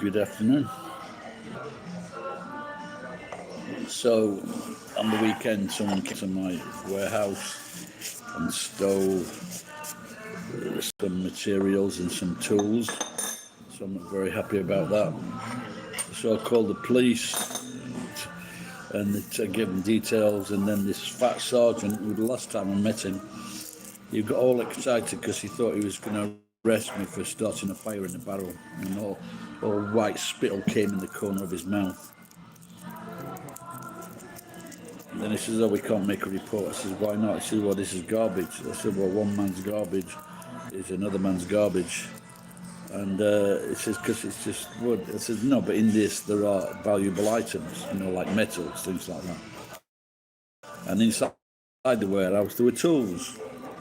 Good afternoon. So, on the weekend, someone came to my warehouse and stole some materials and some tools. So, I'm not very happy about that. So, I called the police and I gave them details. And then this fat sergeant, who the last time I met him, he got all excited because he thought he was going to arrest me for starting a fire in the barrel. And all white spittle came in the corner of his mouth. And then he says, "Oh, we can't make a report." I says, "Why not?" He says, "Well, this is garbage." I said, "Well, one man's garbage is another man's garbage." And he says, "Because it's just wood." I said, "No, but in this there are valuable items, like metals, things like that." And inside the warehouse there were tools,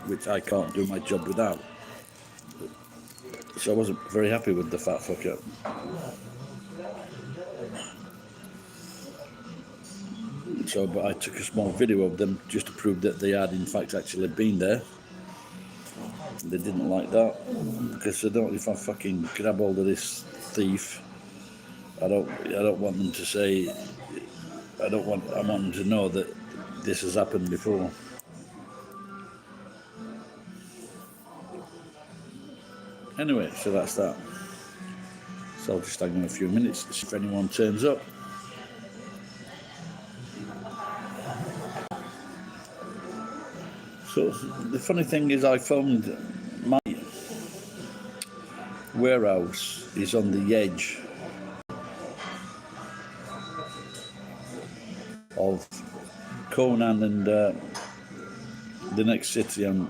which I can't do my job without. So I wasn't very happy with the fat fucker. So, but I took a small video of them just to prove that they had in fact actually been there. They didn't like that because they don't. If I fucking grab hold of this thief, I don't want them to say. I want them to know that this has happened before. Anyway, so that's that. So I'll just hang on a few minutes if anyone turns up. So the funny thing is, I found my warehouse is on the edge of Conan and the next city. And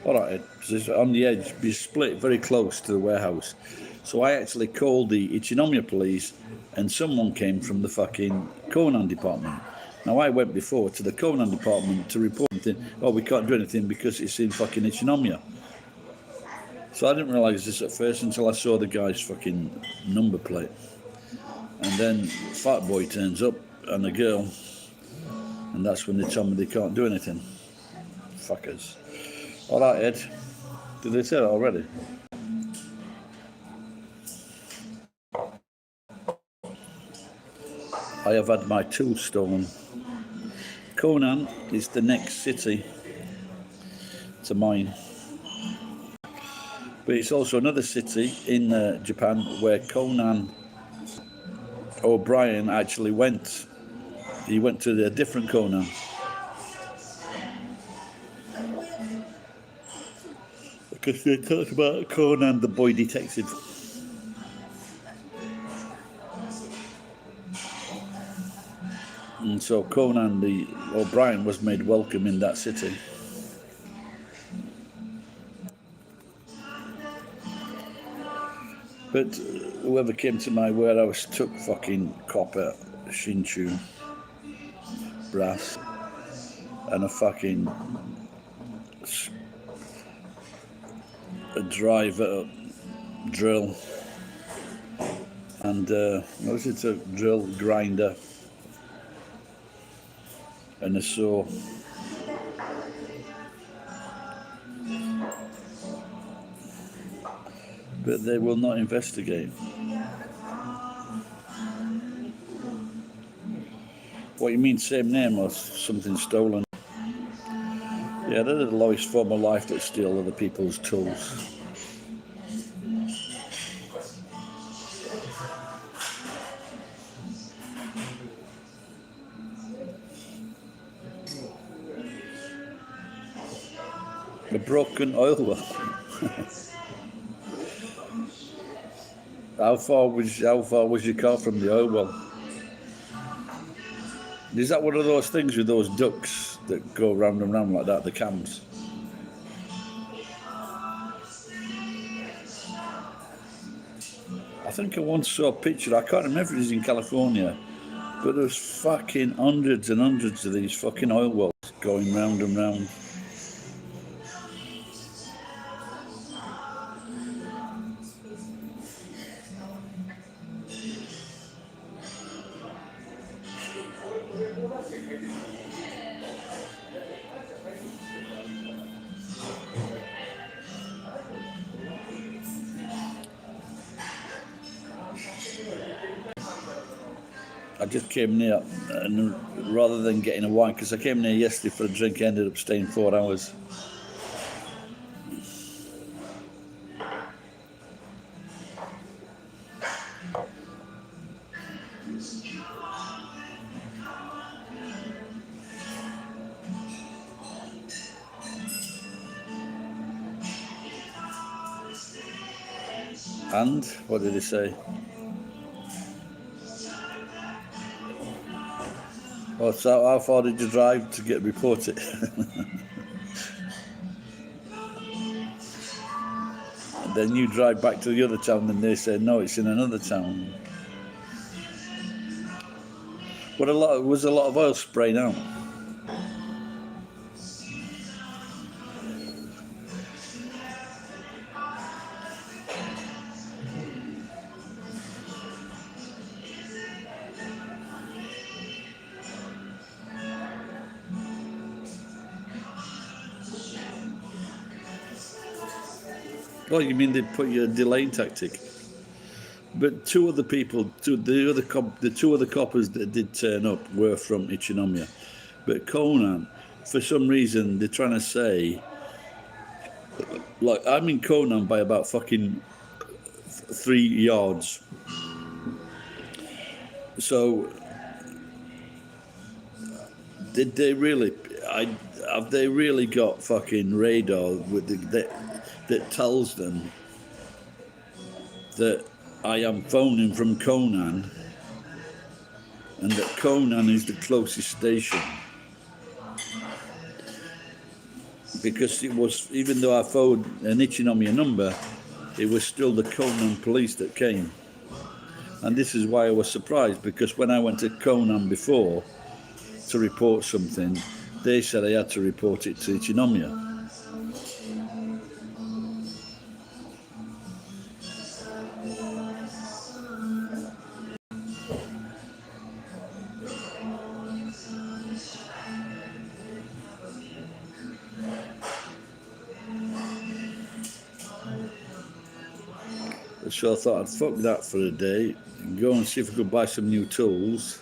all right, it's on the edge, be split very close to the warehouse. So I actually called the Ichinomiya police, and someone came from the fucking Conan department. Now I went before to the Conan department to report something. Oh, we can't do anything because it's in fucking Ichinomiya. So I didn't realise this at first until I saw the guy's fucking number plate. And then fat boy turns up and a girl, and that's when they tell me they can't do anything. Fuckers. All right, Ed. Did they say that already? I have had my tools stolen. Conan is the next city to mine. But it's also another city in Japan where Conan O'Brien actually went. He went to a different Conan. Because they talked about Conan the boy detective. And so Conan the O'Brien was made welcome in that city. But whoever came to my warehouse took fucking copper, shinchu, brass, and a fucking a driver drill, and what was it, a drill grinder, and a saw. But they will not investigate. What you mean, same name or something stolen? Yeah, they're the lowest form of life that steal other people's tools. A broken oil well. How far was your car from the oil well? Is that one of those things with those ducks that go round and round like that, the cams? I think I once saw a picture, I can't remember if it was in California, but there's fucking hundreds and hundreds of these fucking oil wells going round and round. I just came near, and rather than getting a wine, because I came near yesterday for a drink, I ended up staying 4 hours. And what did he say? Oh, so how far did you drive to get reported? And then you drive back to the other town, and they say no, it's in another town. What was a lot of oil sprayed out. Oh, you mean they put you a delaying tactic? But the two other coppers that did turn up were from Ichinomiya. But Conan, for some reason, they're trying to say, like, I'm in Conan by about fucking 3 yards. So, did they really? Have they really got fucking radar that tells them that I am phoning from Conan, and that Conan is the closest station? Because it was, even though I phoned an Ichinomiya number, it was still the Conan police that came. And this is why I was surprised, because when I went to Conan before to report something, they said I had to report it to Ichinomiya. So I thought I'd fuck that for a day and go and see if I could buy some new tools.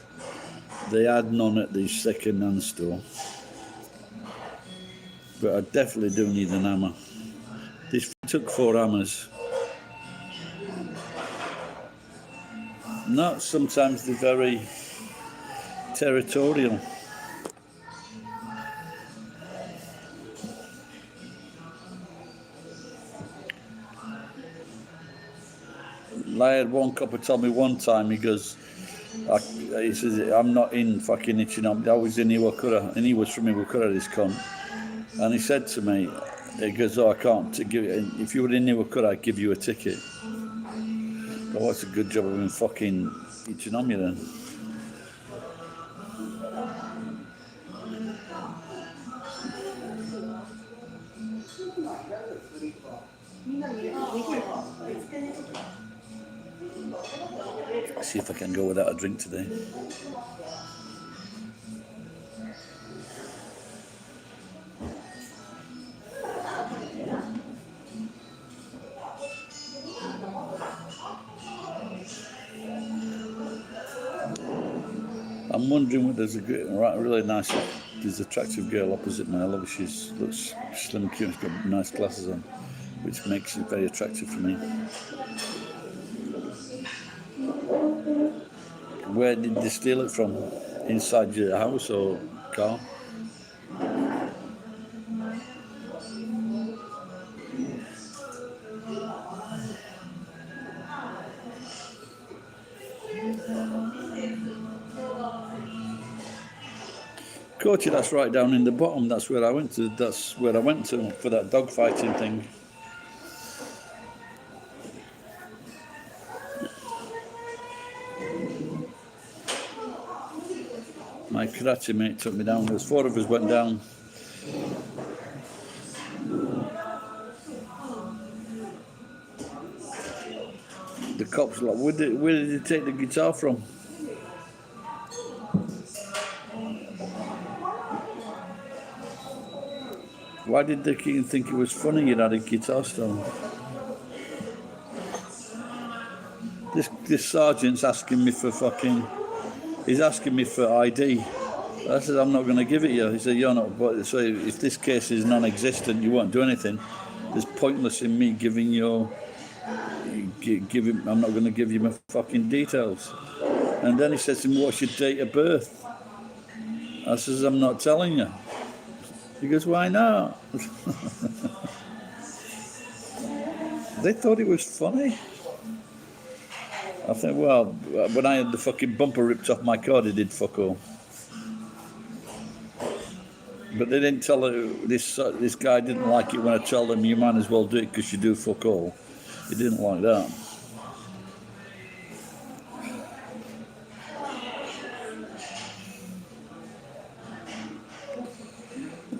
They had none at the second-hand store, but I definitely do need an hammer. This took 4 hammers. Not sometimes they're very territorial. I had one copper tell me one time, he goes, he says, I'm not in fucking Ichinomiya, I was in Iwakura, and he was from Iwakura, this cunt. And he said to me, he goes, oh, I can't give you, if you were in Iwakura, I'd give you a ticket. But what's a good job of in fucking Ichinomiya then? See if I can go without a drink today. I'm wondering what there's a really nice, there's an attractive girl opposite me. I love her. She looks slim, cute, she's got nice glasses on, which makes it very attractive for me. Where did they steal it from? Inside your house or car? Coachy, that's right down in the bottom. That's where I went to. That's where I went to for that dog fighting thing. My karate mate took me down. There's 4 of us went down. The cops were like, where did he take the guitar from? Why did the king think it was funny you had a guitar stolen? This sergeant's asking me for fucking He's asking me for ID. I said, I'm not going to give it you. He said, you're not. But so if this case is non-existent, you won't do anything. It's pointless in me giving you. I'm not going to give you my fucking details. And then he says to me, what's your date of birth? I says, I'm not telling you. He goes, why not? They thought it was funny. I think, well, when I had the fucking bumper ripped off my car, they did fuck all. But they didn't tell her, this guy didn't like it when I told him, you might as well do it because you do fuck all. He didn't like that.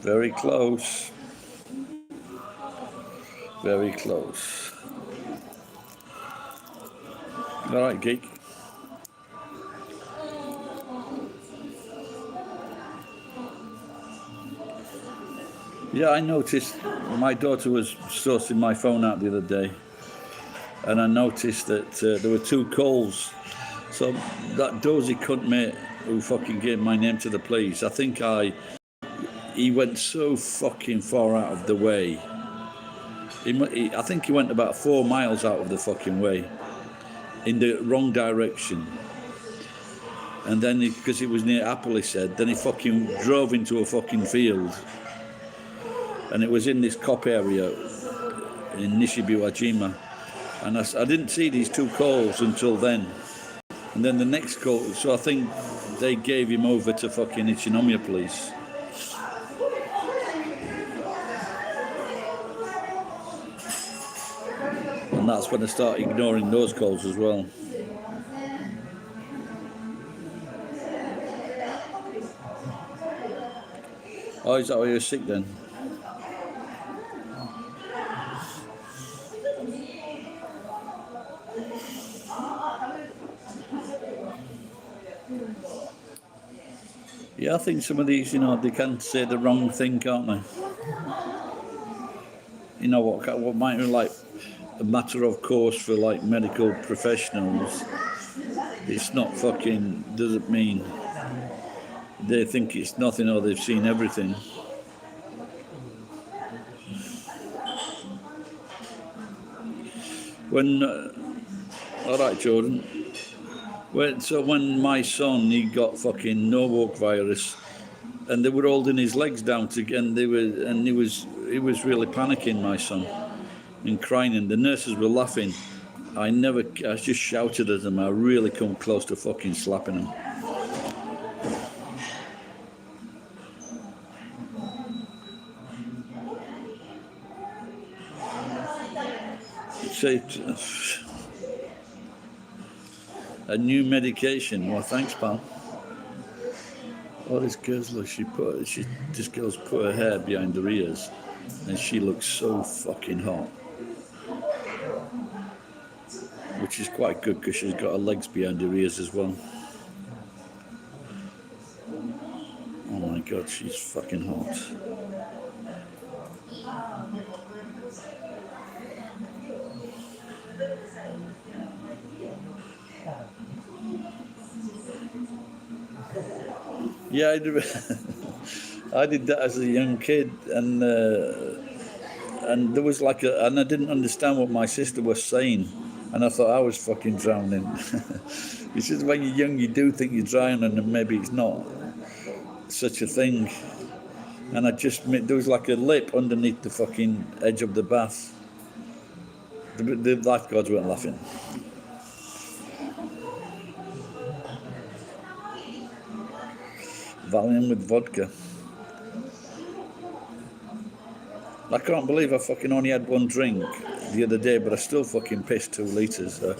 Very close. Very close. All right, geek. Yeah, I noticed my daughter was sourcing my phone out the other day, and I noticed that there were 2 calls. So that dozy cunt mate who fucking gave my name to the police, I think he went so fucking far out of the way. I think he went about 4 miles out of the fucking way, in the wrong direction. And then, because it was near Apple, he said, then he fucking drove into a fucking field. And it was in this cop area in Nishibiwajima. And I didn't see these 2 calls until then. And then the next call, so I think they gave him over to fucking Ichinomiya police. And that's when I started ignoring those calls as well. Oh, is that why you're sick then? Yeah, I think some of these, they can say the wrong thing, can't they? You know, what might be like a matter of course for like medical professionals, it's not fucking, doesn't mean they think it's nothing or they've seen everything. All right, Jordan. When my son, he got fucking Norwalk virus, and they were holding his legs down and he was really panicking, my son, and crying, and the nurses were laughing. I just shouted at them. I really come close to fucking slapping him. A new medication. Well, thanks, pal. Oh, this girl's look. This girl's put her hair behind her ears, and she looks so fucking hot. Which is quite good because she's got her legs behind her ears as well. Oh my god, she's fucking hot. Yeah, I did that as a young kid, and there was and I didn't understand what my sister was saying, and I thought I was fucking drowning. It's just when you're young, you do think you're drowning, and maybe it's not such a thing. And there was like a lip underneath the fucking edge of the bath. The lifeguards weren't laughing. Valium with vodka. I can't believe I fucking only had 1 drink the other day, but I still fucking pissed 2 litres. So.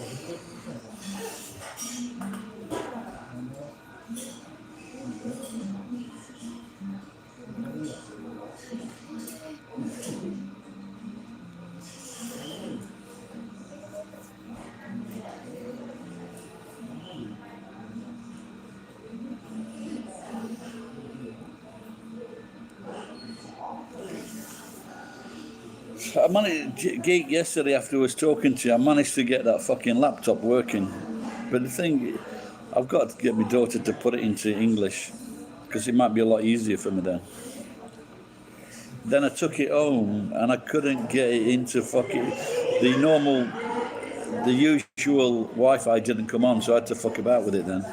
I managed, Geek, yesterday after I was talking to you, I managed to get that fucking laptop working. But the thing, I've got to get my daughter to put it into English because it might be a lot easier for me then. Then I took it home and I couldn't get it into fucking the usual Wi-Fi didn't come on, so I had to fuck about with it then.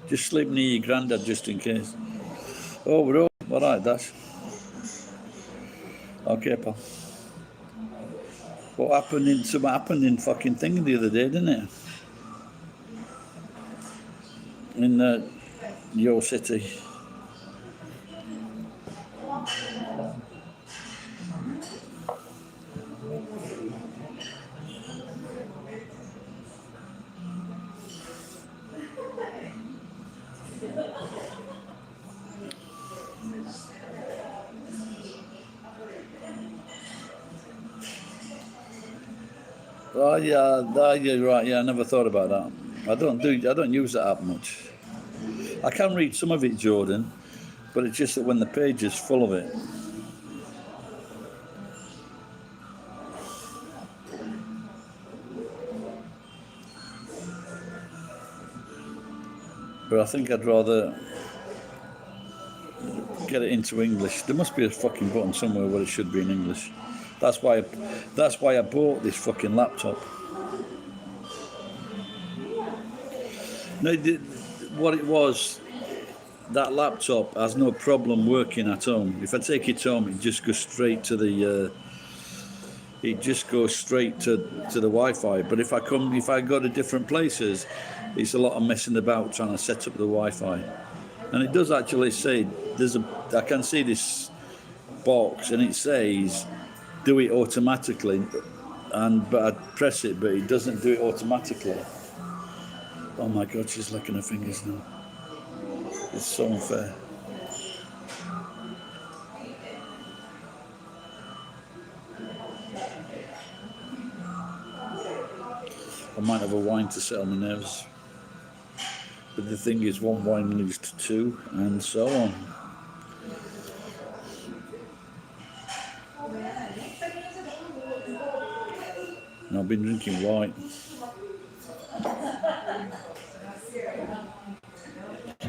Just sleep near your granddad just in case. Oh, we're all right, Dash. Okay, pal. What happened in fucking thing the other day, didn't it? In your city. Oh yeah, you're right. Yeah, I never thought about that. I don't use that app much. I can read some of it, Jordan, but it's just that when the page is full of it. But I think I'd rather get it into English. There must be a fucking button somewhere where it should be in English. That's why I bought this fucking laptop. No, what it was, that laptop has no problem working at home. If I take it home, it just goes straight to the Wi-Fi. But if I go to different places, it's a lot of messing about trying to set up the Wi-Fi. And it does actually say I can see this box and it says do it automatically, but I press it, but it doesn't do it automatically. Oh my God, she's licking her fingers now. It's so unfair. I might have a wine to settle my nerves. But the thing is, one wine leads to two, and so on. And I've been drinking white.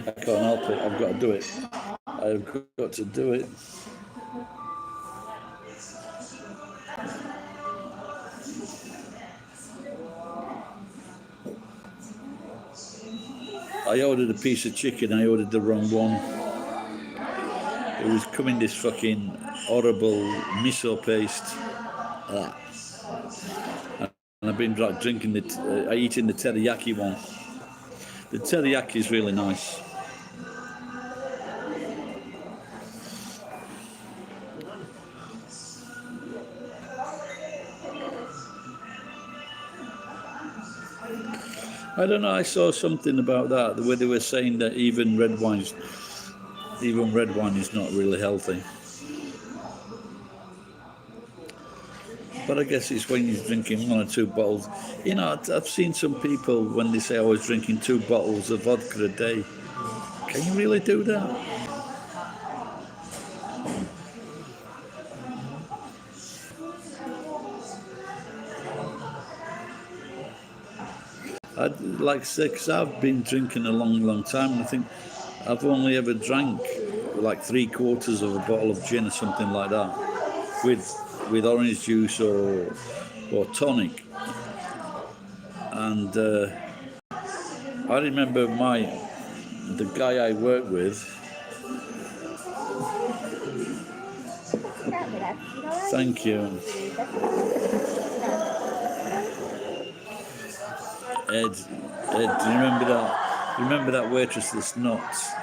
I can't help it, I've got to do it. I've got to do it. I ordered a piece of chicken, I ordered the wrong one. It was coming this fucking horrible miso paste. And I've been drinking eating the teriyaki one. The teriyaki is really nice. I don't know, I saw something about that, where they were saying that even red wine is not really healthy. But I guess it's when you're drinking 1 or 2 bottles. You know, I've seen some people when they say I was drinking 2 bottles of vodka a day. Can you really do that? I'd like to say, because I've been drinking a long time, and I think I've only ever drank like 3/4 of a bottle of gin or something like that, with orange juice or tonic. And I remember the guy I work with. Thank you. Ed, do you remember that? Remember that waitress that's not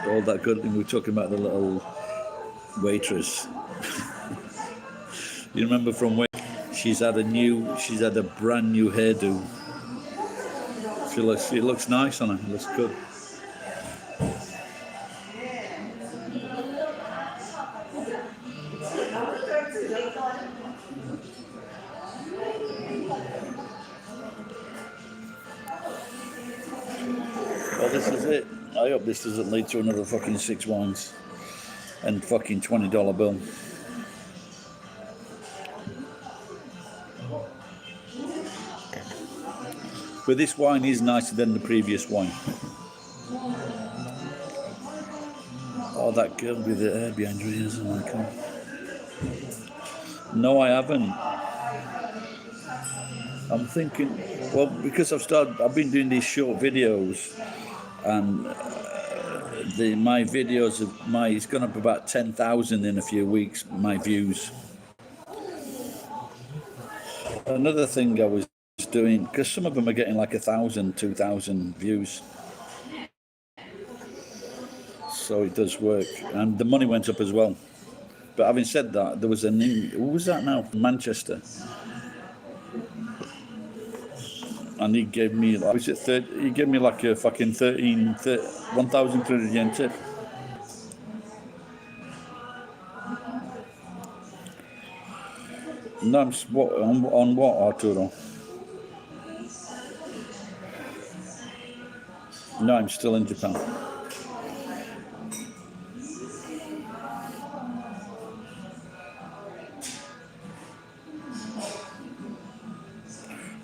all that good? We were talking about the little waitress. You remember from where she's had a brand new hairdo. It looks nice on her. It looks good. Well, this is it. I hope this doesn't lead to another fucking 6 wines and fucking $20 bill. But this wine is nicer than the previous wine. Oh, that girl with the hair behind her ears, oh my God. No, I haven't. I'm thinking, well, because I've been doing these short videos, and my videos it's gone up about 10,000 in a few weeks. My views. Another thing I was doing, because some of them are getting like 1,000, 2,000 views. So it does work, and the money went up as well. But having said that, there was a new, who was that now? Manchester. And he gave me, like, was it 30, he gave me like a fucking 1,300 yen tip. No, on what, Arturo? No, I'm still in Japan.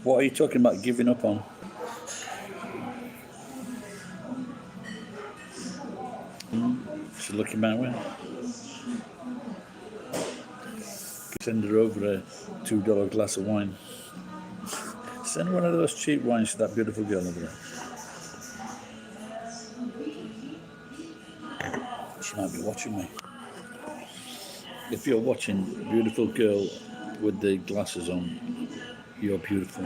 What are you talking about giving up on? She's looking my way. Send her over a $2 glass of wine. Send one of those cheap wines to that beautiful girl over there. She might be watching me. If you're watching, beautiful girl with the glasses on, you're beautiful.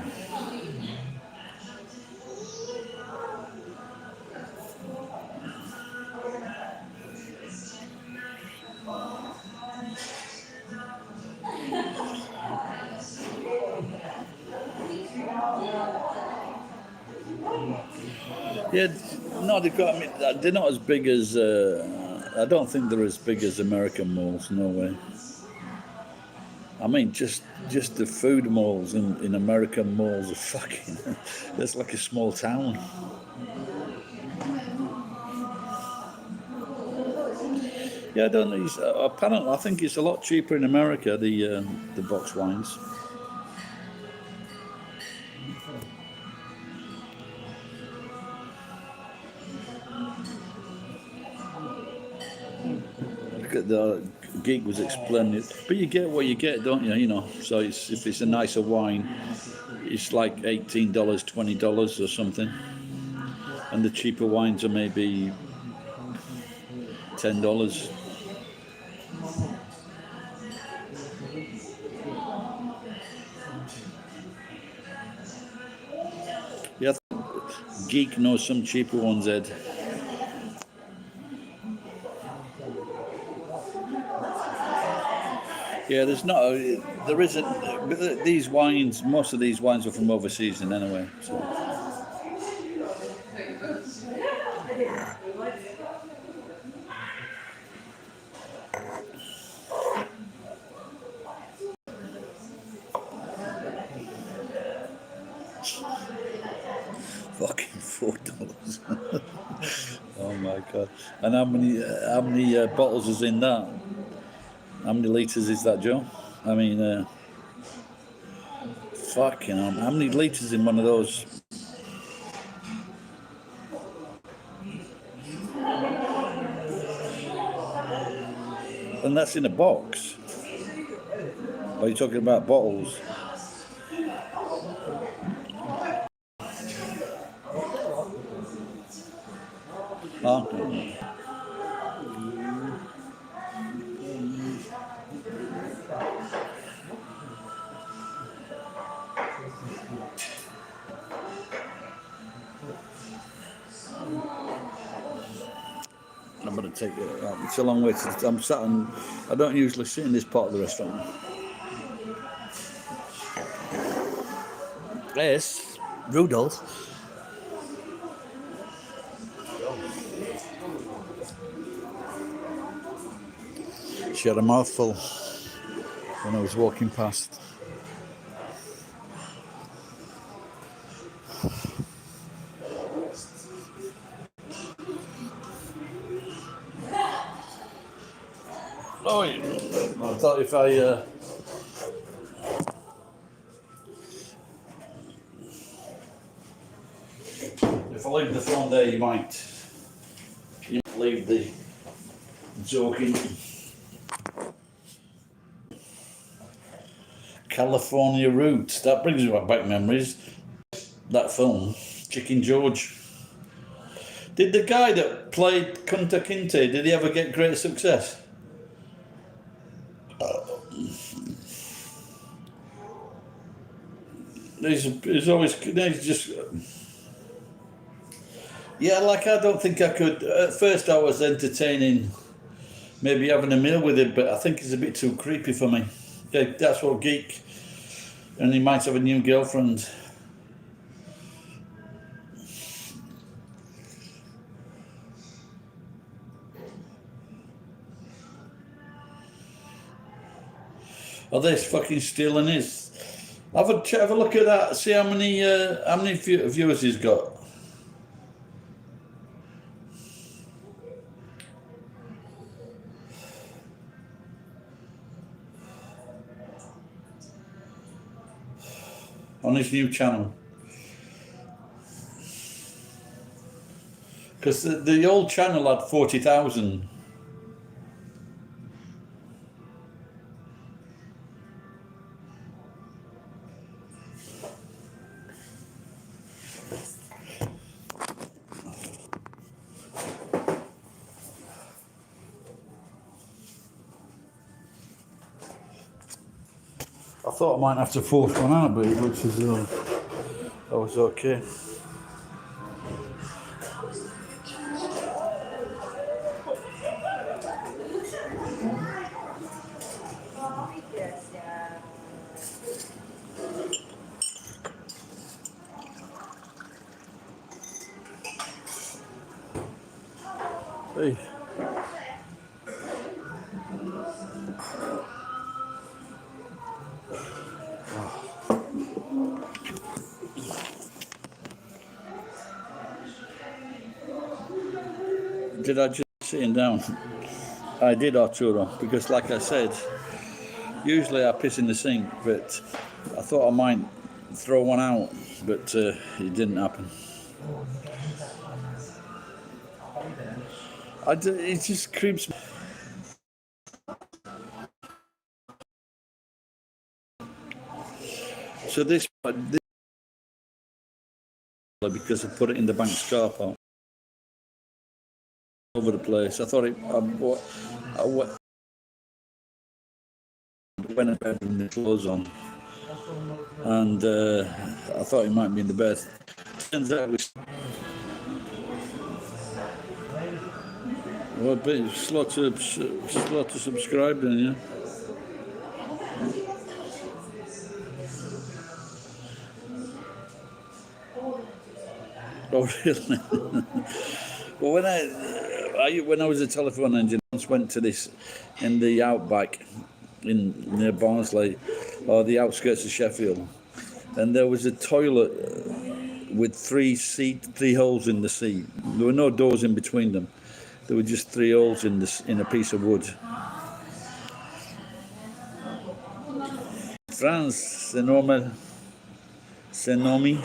Yeah, no, they're not as big as, I don't think they're as big as American malls, no way. I mean, just the food malls in American malls are fucking, that's like a small town. Yeah, I don't know, apparently I think it's a lot cheaper in America, the box wines. The geek was explaining it, but you get what you get, don't you? You know, so if it's a nicer wine, it's like $18, $20 or something, and the cheaper wines are maybe $10. Yeah, geek knows some cheaper ones, Ed. Yeah, there isn't. These wines, most of these wines are from overseas, and anyway. So. Fucking $4. Oh my God! And how many bottles is in that? How many litres is that, Joe? I mean, fucking hell, how many litres in one of those? And that's in a box. Are you talking about bottles? Huh? I'm going to take it. It's a long way to. I'm sat on. I don't usually sit in this part of the restaurant. Yes, Rudolph. She had a mouthful. when I was walking past. Oh, I thought if I leave the phone there, you might leave the joking. California Roots. That brings me back memories. That film, Chicken George. Did the guy that played Kunta Kinte, did he ever get great success? He's always, he's just, yeah, like I don't think I could. At first I was entertaining, maybe having a meal with him, but I think he's a bit too creepy for me. Yeah, that's what geek, and he might have a new girlfriend. Oh, this fucking stealing his. Have a look at that. See how many viewers he's got. On his new channel. Because the old channel had 40,000. I thought I might have to force one out, but it looks as though I was okay. Hey. Did I just sitting down? I did, Arturo, because like I said, usually I piss in the sink, but I thought I might throw one out, but it didn't happen. It just creeps me. So this because I put it in the bank's car park over the place. I thought I went to bed with the clothes on, and I thought it might be in the bed. Turns out it was. Well, but it's slow to subscribe then, yeah. Oh, really? Well, when I was a telephone engineer, I once went to this in the outback near Barnsley, or the outskirts of Sheffield, and there was a toilet with three holes in the seat. There were no doors in between them. There were just 3 holes in a piece of wood. France, c'est normal. C'est nomi.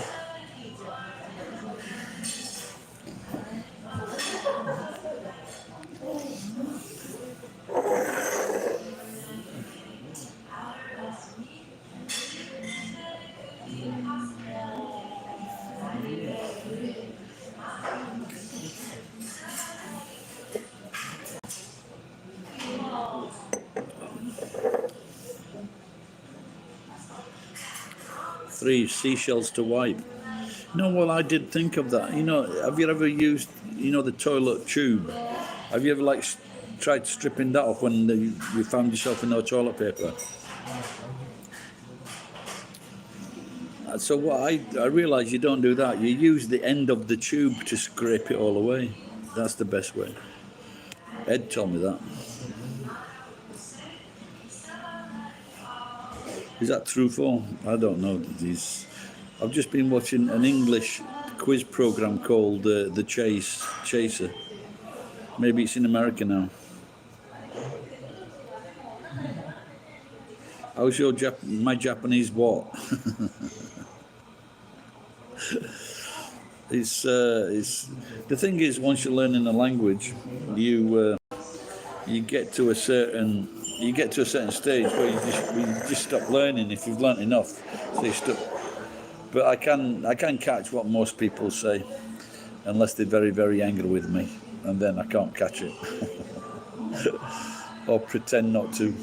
Three seashells to wipe. No, well, I did think of that. You know, have you ever used, the toilet tube? Have you ever tried stripping that off when you found yourself with no toilet paper? So what I realised you don't do that. You use the end of the tube to scrape it all away. That's the best way. Ed told me that. Is that truthful? I don't know. I've just been watching an English quiz program called The Chaser. Maybe it's in America now. How's your my Japanese what? It's the thing is, once you're learning a language, you get to a certain stage where you just stop learning if you've learnt enough. So you stop. But I can catch what most people say, unless they're very, very angry with me, and then I can't catch it or pretend not to.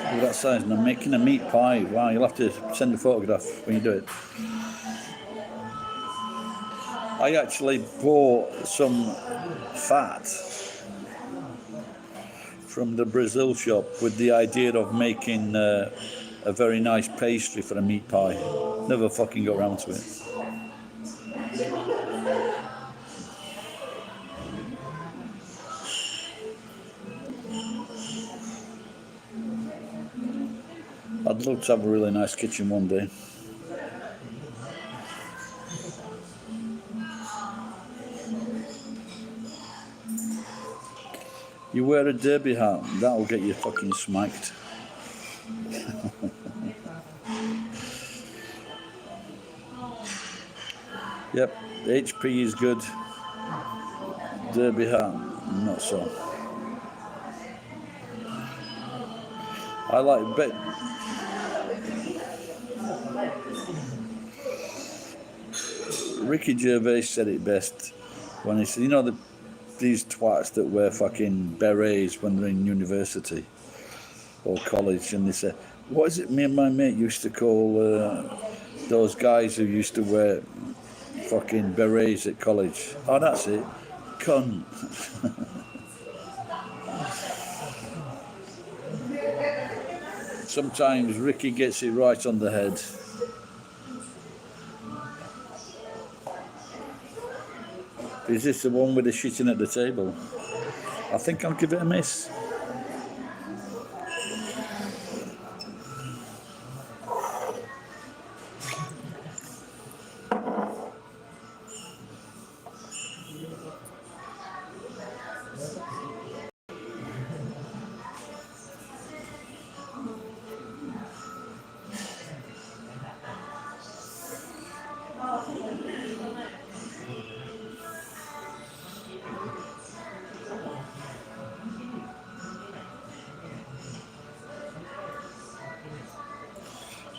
Well, that sounds. I'm making a meat pie. Wow, you'll have to send a photograph when you do it. I actually bought some fat from the Brazil shop with the idea of making a very nice pastry for a meat pie. Never fucking got around to it. I'd love to have a really nice kitchen one day. You wear a derby hat, that'll get you fucking smacked. Yep, HP is good. Derby hat, not so. I like bet. Ricky Gervais said it best when he said, you know, these twats that wear fucking berets when they're in university or college, and they say, what is it me and my mate used to call those guys who used to wear fucking berets at college? Oh, that's it. Cunt. Sometimes Ricky gets it right on the head. Is this the one with the shitting at the table? I think I'll give it a miss.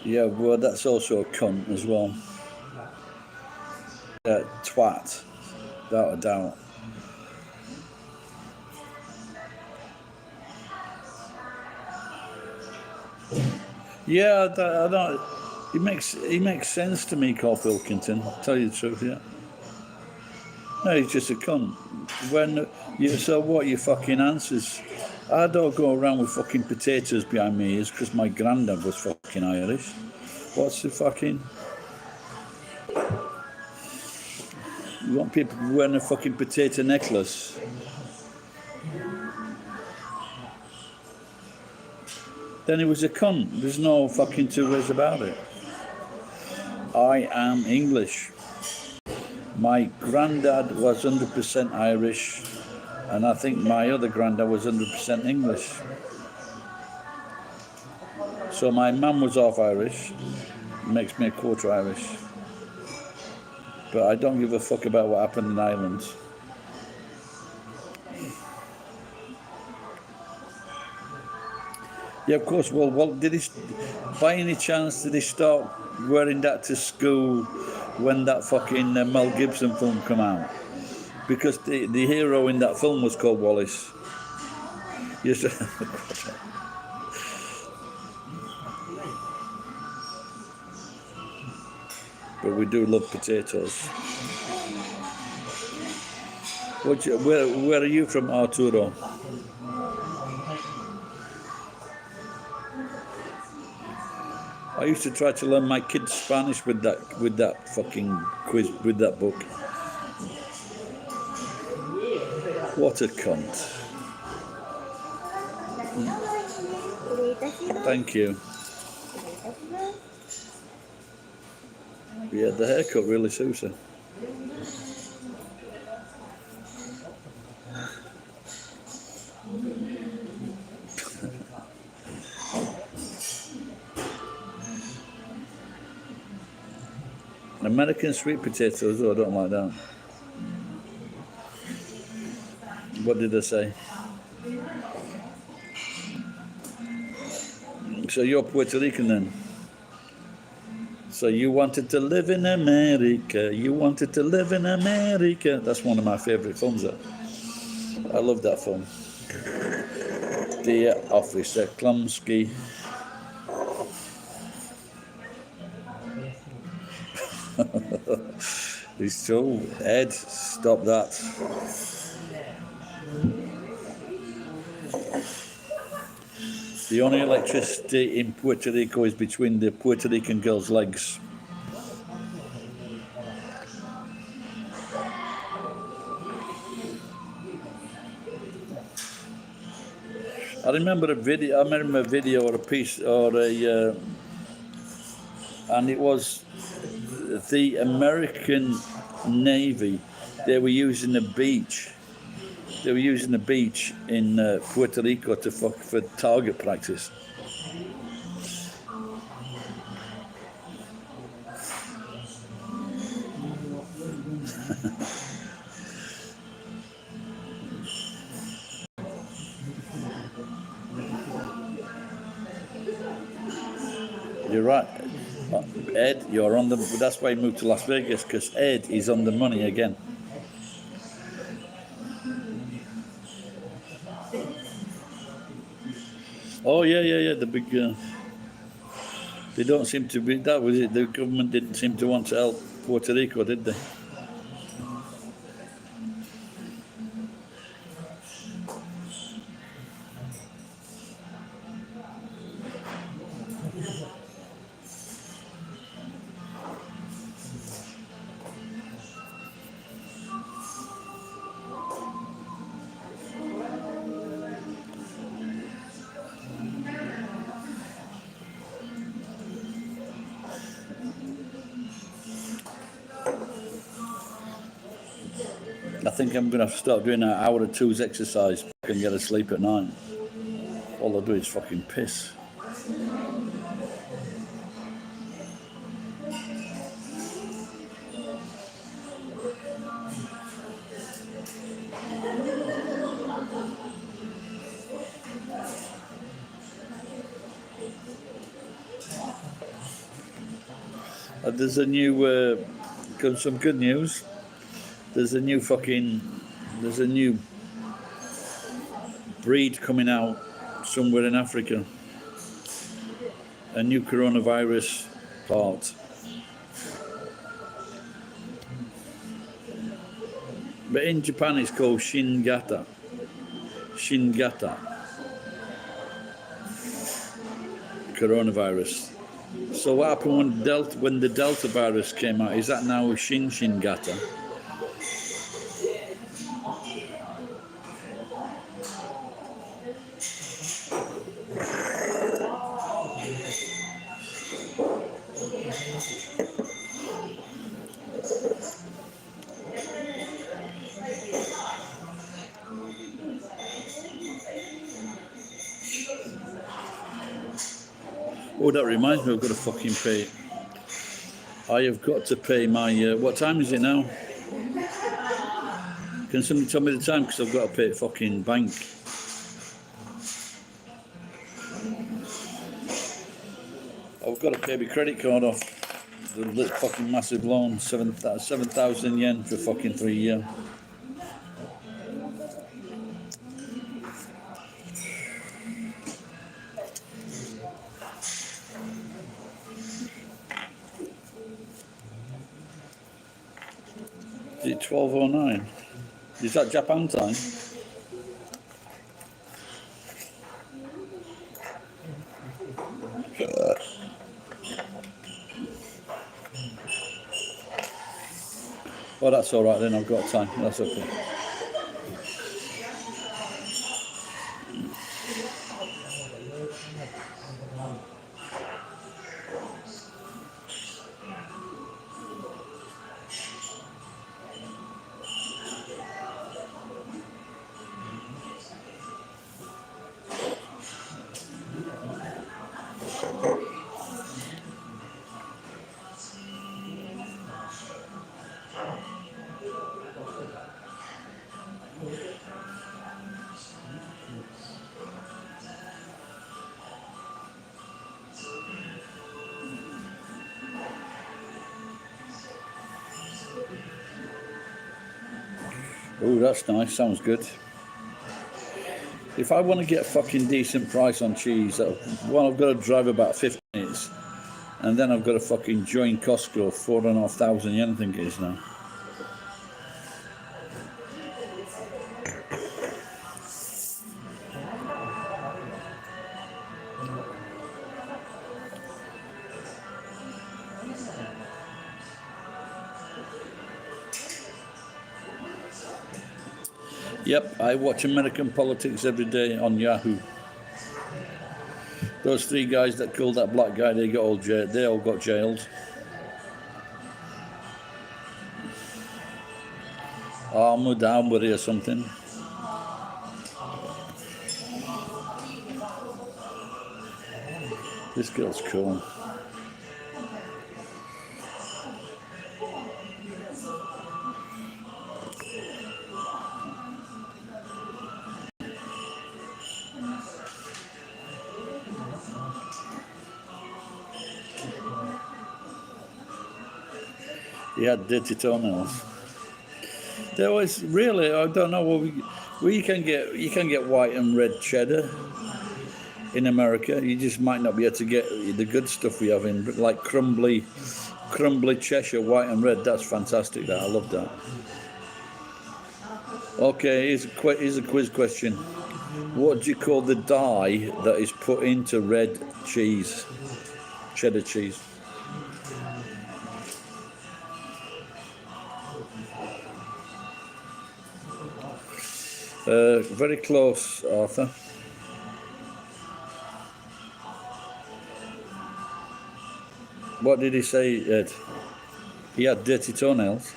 Yeah, well, that's also a cunt as well. Twat, without a doubt. Yeah, I don't. He makes sense to me, Carl Pilkington. Tell you the truth, yeah. No, he's just a cunt. So what are your fucking answers? I don't go around with fucking potatoes behind my ears because my granddad was fucking Irish. What's the fucking... You want people wearing a fucking potato necklace? Then he was a cunt. There's no fucking two ways about it. I am English. My granddad was 100% Irish, and I think my other granddad was 100% English. So my mum was half Irish, makes me a quarter Irish. But I don't give a fuck about what happened in Ireland. Yeah, of course. Well, did he, by any chance, did he start wearing that to school when that fucking Mel Gibson film came out? Because the hero in that film was called Wallace. Yes. but we do love potatoes. Where are you from, Arturo? I used to try to learn my kids Spanish with that fucking quiz, with that book. What a cunt. Thank you. Yeah, the haircut really suits her. American sweet potatoes, oh, I don't like that. What did I say? So you're Puerto Rican then? So you wanted to live in America, you wanted to live in America. That's one of my favourite films, that. I love that film. Dear Officer Klumsky. He's true. Ed, stop that. The only electricity in Puerto Rico is between the Puerto Rican girls' legs. I remember a video or a piece or a, and it was the American Navy. They were using the beach. They were using the beach in Puerto Rico for target practice. You're right, Ed. You're on the. That's why he moved to Las Vegas, because Ed is on the money again. Oh yeah. The big. They don't seem to be. That was it. The government didn't seem to want to help Puerto Rico, did they? I think I'm going to have to start doing an hour or two's exercise and get to sleep at night. All I do is fucking piss. There's a new, some good news. There's a new breed coming out somewhere in Africa. A new coronavirus part. But in Japan it's called Shingata. Coronavirus. So what happened when the Delta virus came out? Is that now Shingata? Oh, that reminds me, I've got to fucking pay. I have got to pay my. What time is it now? Can somebody tell me the time? Because I've got to pay a fucking bank. I've got to pay my credit card off. The fucking massive loan, 7,000 yen for fucking 3 years. it 12:09? Is that Japan time? Oh, that's all right then. I've got time. That's okay. Oh, that's nice. Sounds good. If I want to get a fucking decent price on cheese, well, I've got to drive about 50 minutes, and then I've got to fucking join Costco, 4,500 yen, I think it is now. Yep, I watch American politics every day on Yahoo. Those three guys that killed that black guy, they all got jailed. Ahmed Albury or something. This girl's cool. He had dirty toenails. There was really, I don't know where you can get white and red cheddar in America. You just might not be able to get the good stuff we have in, like crumbly Cheshire white and red. That's fantastic. I love that. Okay, here's a quiz question. What do you call the dye that is put into red cheese, cheddar cheese? Very close, Arthur. What did he say, Ed? He had dirty toenails.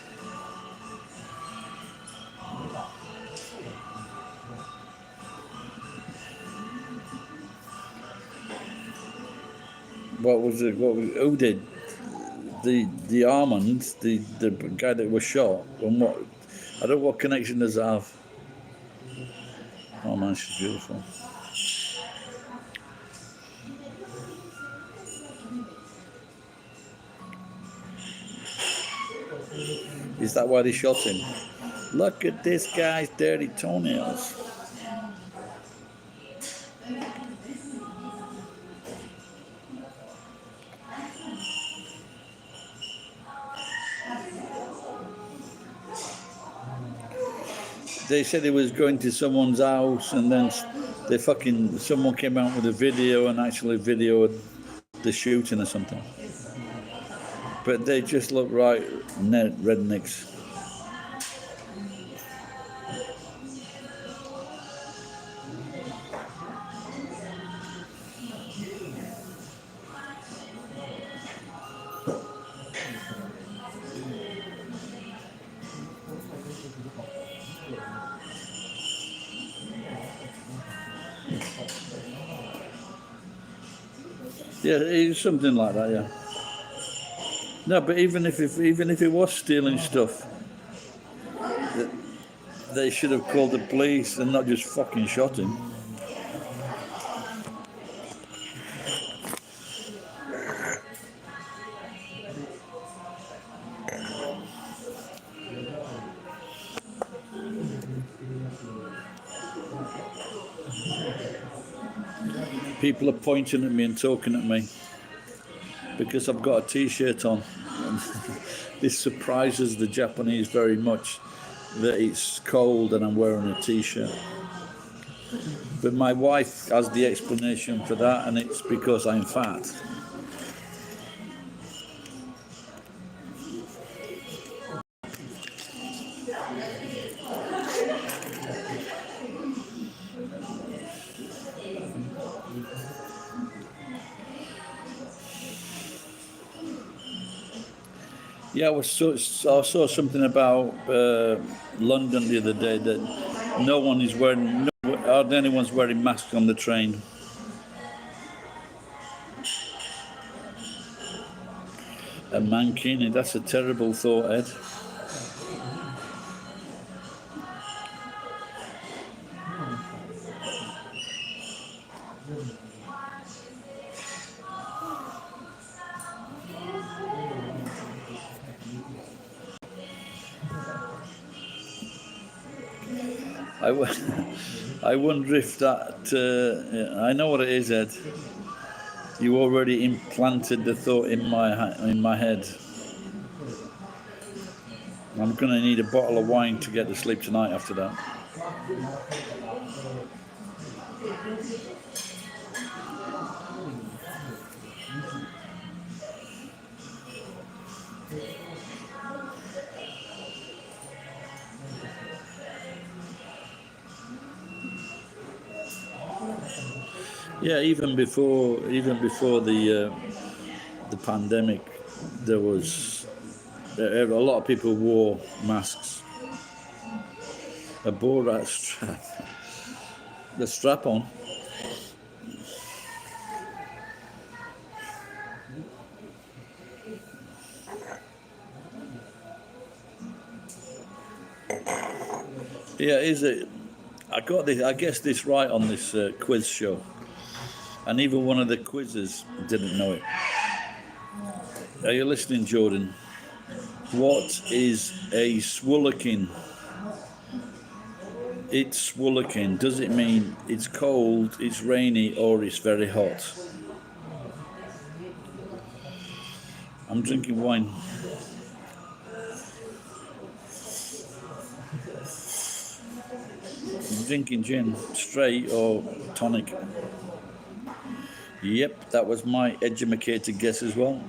What was it? Who did? The Armand, the guy that was shot. And what? I don't know what connection does that have. Oh man, she's beautiful. Is that why they shot him? Look at this guy's dirty toenails. They said he was going to someone's house, and then someone came out with a video and actually videoed the shooting or something. But they just look right rednecks. Yeah, it's something like that. Yeah. No, but even if he was stealing stuff, they should have called the police and not just fucking shot him. People are pointing at me and talking at me because I've got a t-shirt on. this surprises the Japanese very much that it's cold and I'm wearing a t-shirt. But my wife has the explanation for that, and it's because I'm fat. Yeah, I saw something about London the other day that hardly anyone's wearing masks on the train. A mankini, that's a terrible thought, Ed. I wonder if that. I know what it is, Ed. You already implanted the thought in my head. I'm going to need a bottle of wine to get to sleep tonight after that. Yeah, even before the pandemic, there was a lot of people wore masks. A Borat strap, the strap on. Yeah, is it? I got this. I guessed this right on this quiz show, and even one of the quizzes didn't know it. Are you listening, Jordan? What is a swullikin? It's swullikin. Does it mean it's cold, it's rainy, or it's very hot? I'm drinking wine. I'm drinking gin, straight or tonic. Yep, that was my educated guess as well.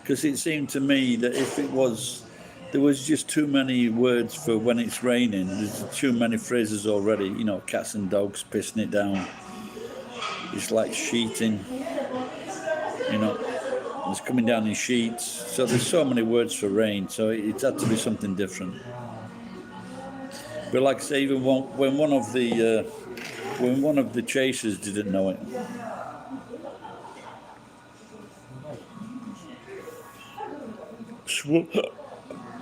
Because it seemed to me that if there was just too many words for when it's raining. There's too many phrases already. You know, cats and dogs pissing it down. It's like sheeting. You know, it's coming down in sheets. So there's so many words for rain. So it had to be something different. But like I say, even when one of the chasers didn't know it.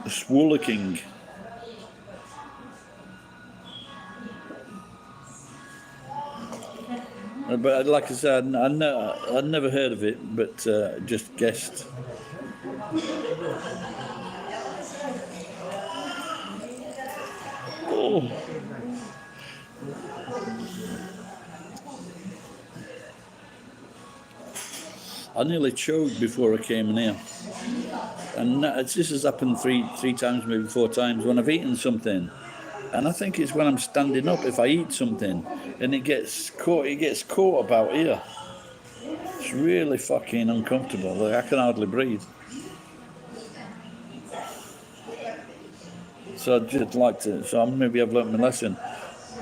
Swulliking. But like I said, I'd never heard of it, but just guessed. Oh. I nearly choked before I came in here. And this has happened three times, maybe 4 times, when I've eaten something. And I think it's when I'm standing up, if I eat something, and it gets caught about here. It's really fucking uncomfortable. Like, I can hardly breathe. So I'd just like to, maybe I've learnt my lesson.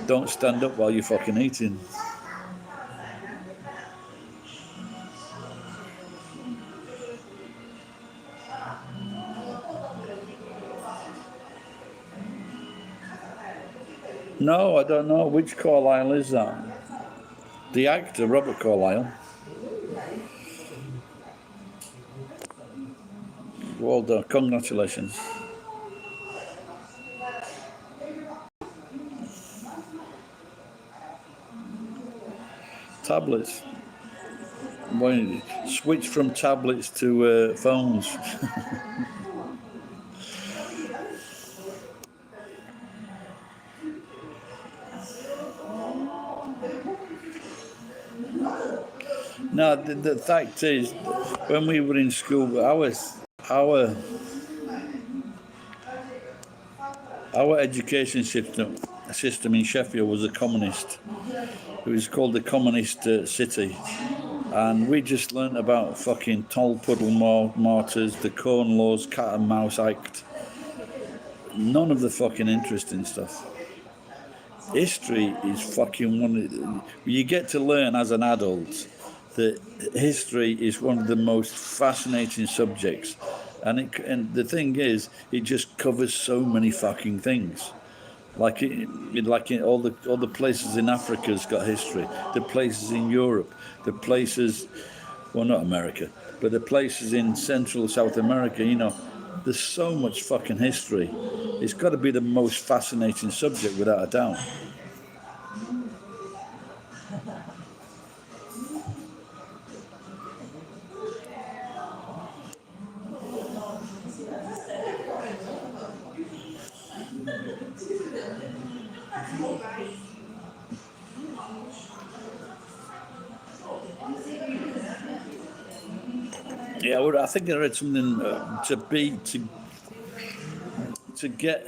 Don't stand up while you're fucking eating. No, I don't know. Which Carlyle is that? The actor, Robert Carlyle. Well done. Congratulations. Tablets. Well, switch from tablets to phones. No, the fact is, when we were in school, our education system in Sheffield was a communist. It was called the communist city, and we just learnt about fucking toll puddle martyrs, the Corn Laws, Cat and Mouse Act. None of the fucking interesting stuff. History is fucking you get to learn as an adult that history is one of the most fascinating subjects, and the thing is, it just covers so many fucking things. Like all the places in Africa's got history. The places in Europe, the places, well, not America, but the places in Central South America. There's so much fucking history. It's got to be the most fascinating subject without a doubt. Yeah, well, I think I read something to get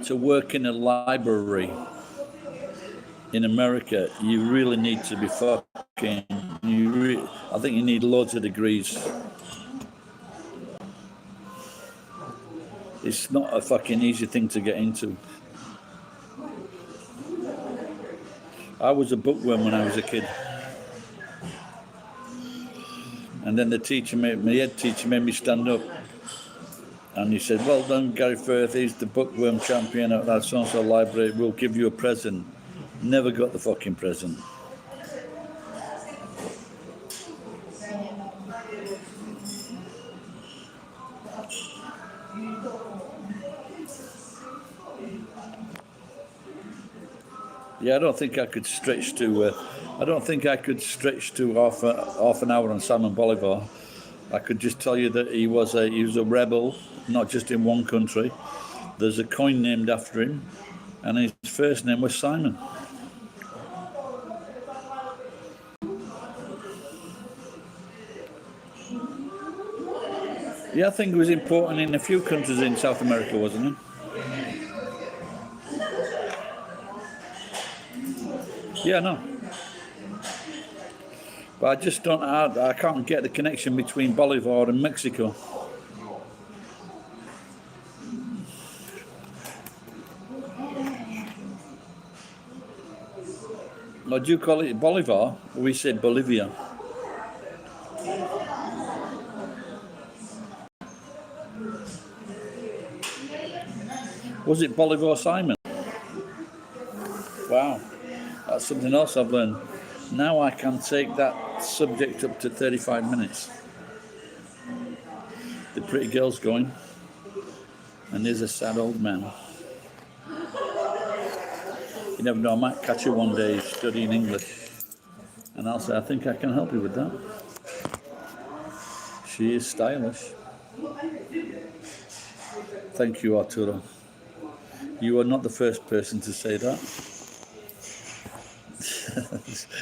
to work in a library in America, you really need to be fucking. I think you need loads of degrees. It's not a fucking easy thing to get into. I was a bookworm when I was a kid. And then my head teacher made me stand up. And he said, "Well done, Gary Firth, he's the bookworm champion at that so-and-so library. We'll give you a present." Never got the fucking present. Yeah, I don't think I could stretch to half an hour on Simon Bolivar. I could just tell you that he was a rebel, not just in one country. There's a coin named after him, and his first name was Simon. Yeah, I think it was important in a few countries in South America, wasn't it? Yeah, no. But I just don't. I can't get the connection between Bolivar and Mexico. Or do you call it Bolivar? We say Bolivia. Was it Bolivar Simon? Wow, that's something else I've learned. Now I can take that subject up to 35 minutes. The pretty girl's going, and there's a sad old man. You never know, I might catch her one day studying English, and I'll say, "I think I can help you with that." She is stylish. Thank you, Arturo. You are not the first person to say that.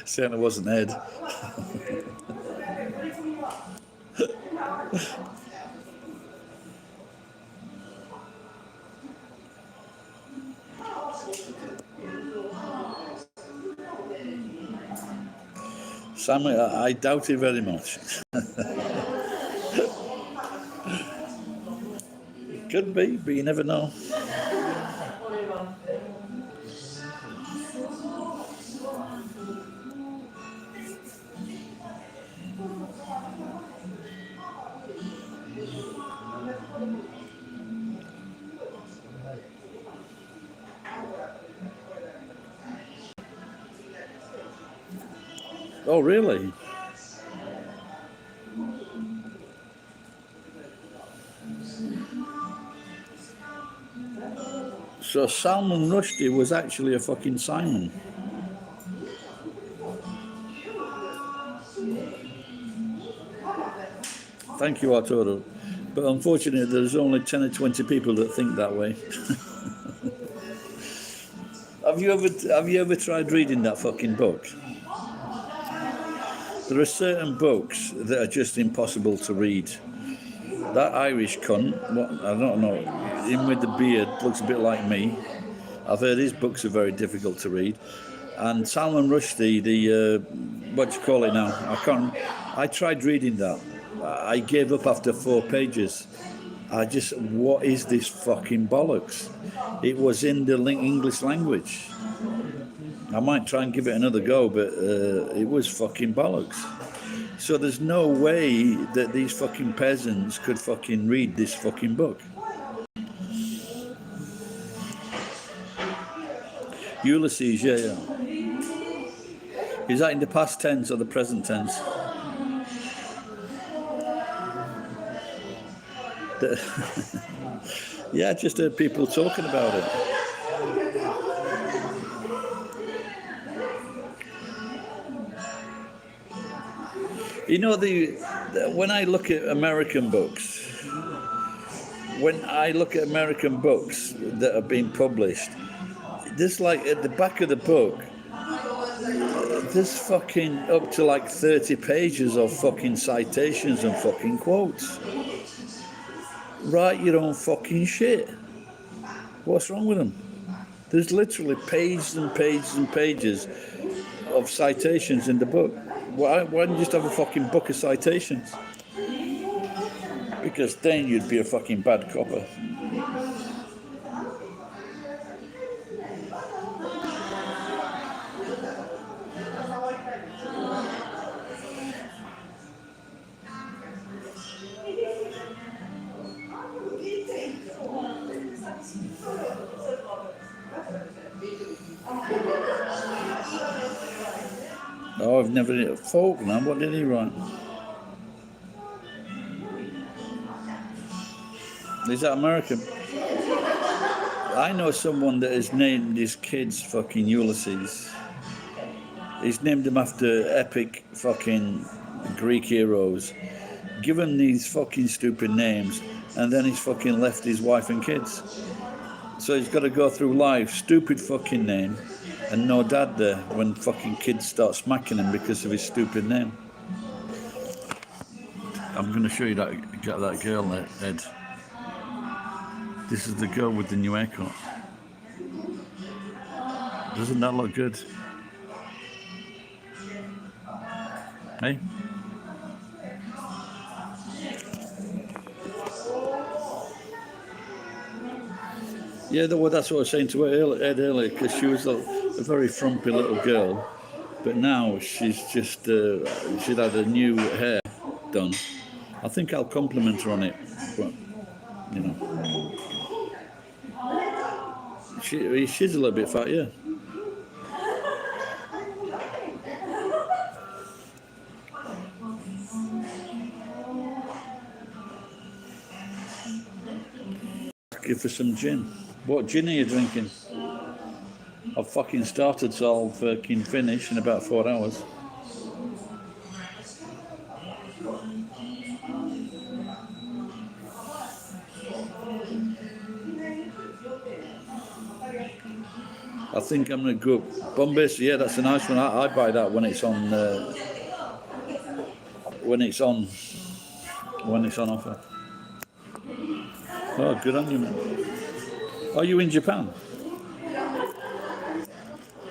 Certainly wasn't Ed. Sam, I doubt it very much. Could be, but you never know. Oh, really? So Salman Rushdie was actually a fucking Simon. Thank you, Arturo. But unfortunately, there's only 10 or 20 people that think that way. Have you ever tried reading that fucking book? There are certain books that are just impossible to read. That Irish cunt, I don't know, him with the beard looks a bit like me. I've heard his books are very difficult to read. And Salman Rushdie, the what do you call it now? I tried reading that. I gave up after 4 pages. What is this fucking bollocks? It was in the English language. I might try and give it another go, but it was fucking bollocks. So there's no way that these fucking peasants could fucking read this fucking book. Ulysses, yeah. Is that in the past tense or the present tense? Yeah, I just heard people talking about it. You know, when I look at American books, that have been published, there's like at the back of the book, there's fucking up to like 30 pages of fucking citations and fucking quotes. Write your own fucking shit. What's wrong with them? There's literally pages and pages and pages of citations in the book. Why don't you just have a fucking book of citations? Because then you'd be a fucking bad copper. Oh, I've never... Faulkner, what did he write? Is that American? I know someone that has named his kids fucking Ulysses. He's named them after epic fucking Greek heroes. Given these fucking stupid names, and then he's fucking left his wife and kids. So he's got to go through life, stupid fucking name, and no dad there when fucking kids start smacking him because of his stupid name. I'm going to show you that girl, Ed. This is the girl with the new haircut. Doesn't that look good? Hey? Yeah, well, that's what I was saying to Ed earlier, because she was a very frumpy little girl, but now she's just, she'd had a new hair done. I think I'll compliment her on it, but, you know. She's a little bit fat, yeah. Give for some gin. What gin are you drinking? I've fucking started, so I'll fucking finish in about 4 hours. I think I'm gonna go Bombay. Yeah, that's a nice one. I buy that when it's on. When it's on offer. Oh, good on you, man. Are you in Japan?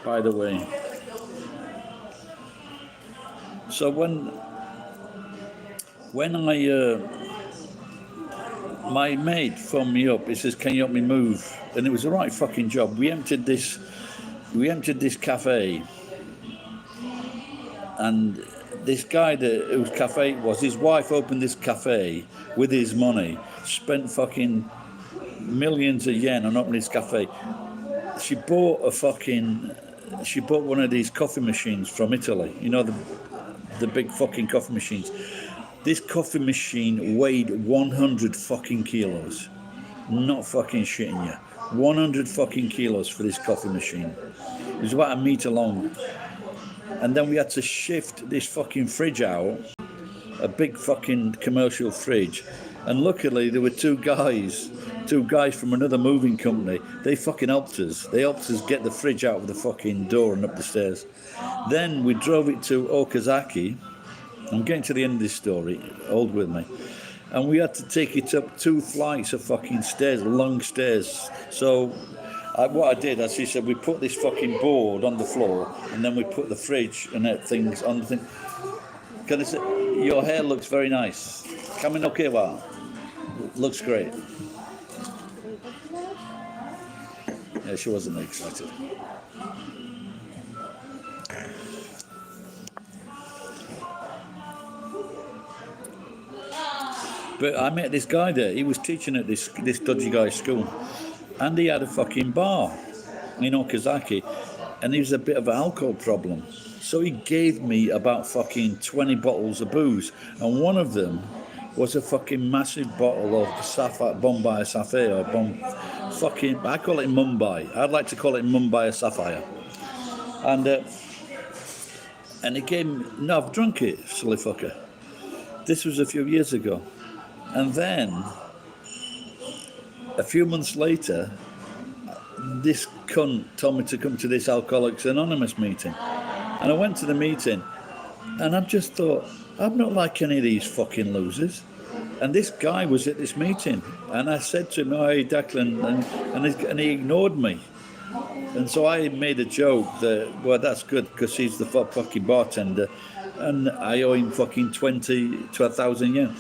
By the way. So when my mate phoned me up, he says, "Can you help me move?" And it was the right fucking job. We emptied this cafe, and this guy whose cafe it was, his wife opened this cafe with his money, spent fucking millions of yen on opening this cafe. She bought one of these coffee machines from Italy. You know, the big fucking coffee machines. This coffee machine weighed 100 fucking kilos. Not fucking shitting you. 100 fucking kilos for this coffee machine. It was about 1 meter long. And then we had to shift this fucking fridge out, a big fucking commercial fridge. And luckily there were two guys from another moving company. They fucking helped us. They helped us get the fridge out of the fucking door and up the stairs. Then we drove it to Okazaki, I'm getting to the end of this story. Hold with me. And we had to take it up 2 flights of fucking stairs, long stairs. So what I did, as he said, we put this fucking board on the floor, and then we put the fridge and things on the thing. Can I say, your hair looks very nice. Coming okay, well, looks great. Yeah, she wasn't excited. But I met this guy there. He was teaching at this dodgy guy's school, and he had a fucking bar in Okazaki, and he was a bit of an alcohol problem. So he gave me about fucking 20 bottles of booze, and one of them was a fucking massive bottle of Sapphire, Bombay Sapphire, fucking, I call it Mumbai. I'd like to call it Mumbai Sapphire. And he gave me, no, I've drunk it, silly fucker. This was a few years ago. And then, a few months later, this cunt told me to come to this Alcoholics Anonymous meeting. And I went to the meeting, and I just thought, I'm not like any of these fucking losers. And this guy was at this meeting, and I said to him, oh, hey, Declan, and he ignored me. And so I made a joke that, well, that's good, because he's the fucking bartender, and I owe him fucking 20 to 1,000 yen.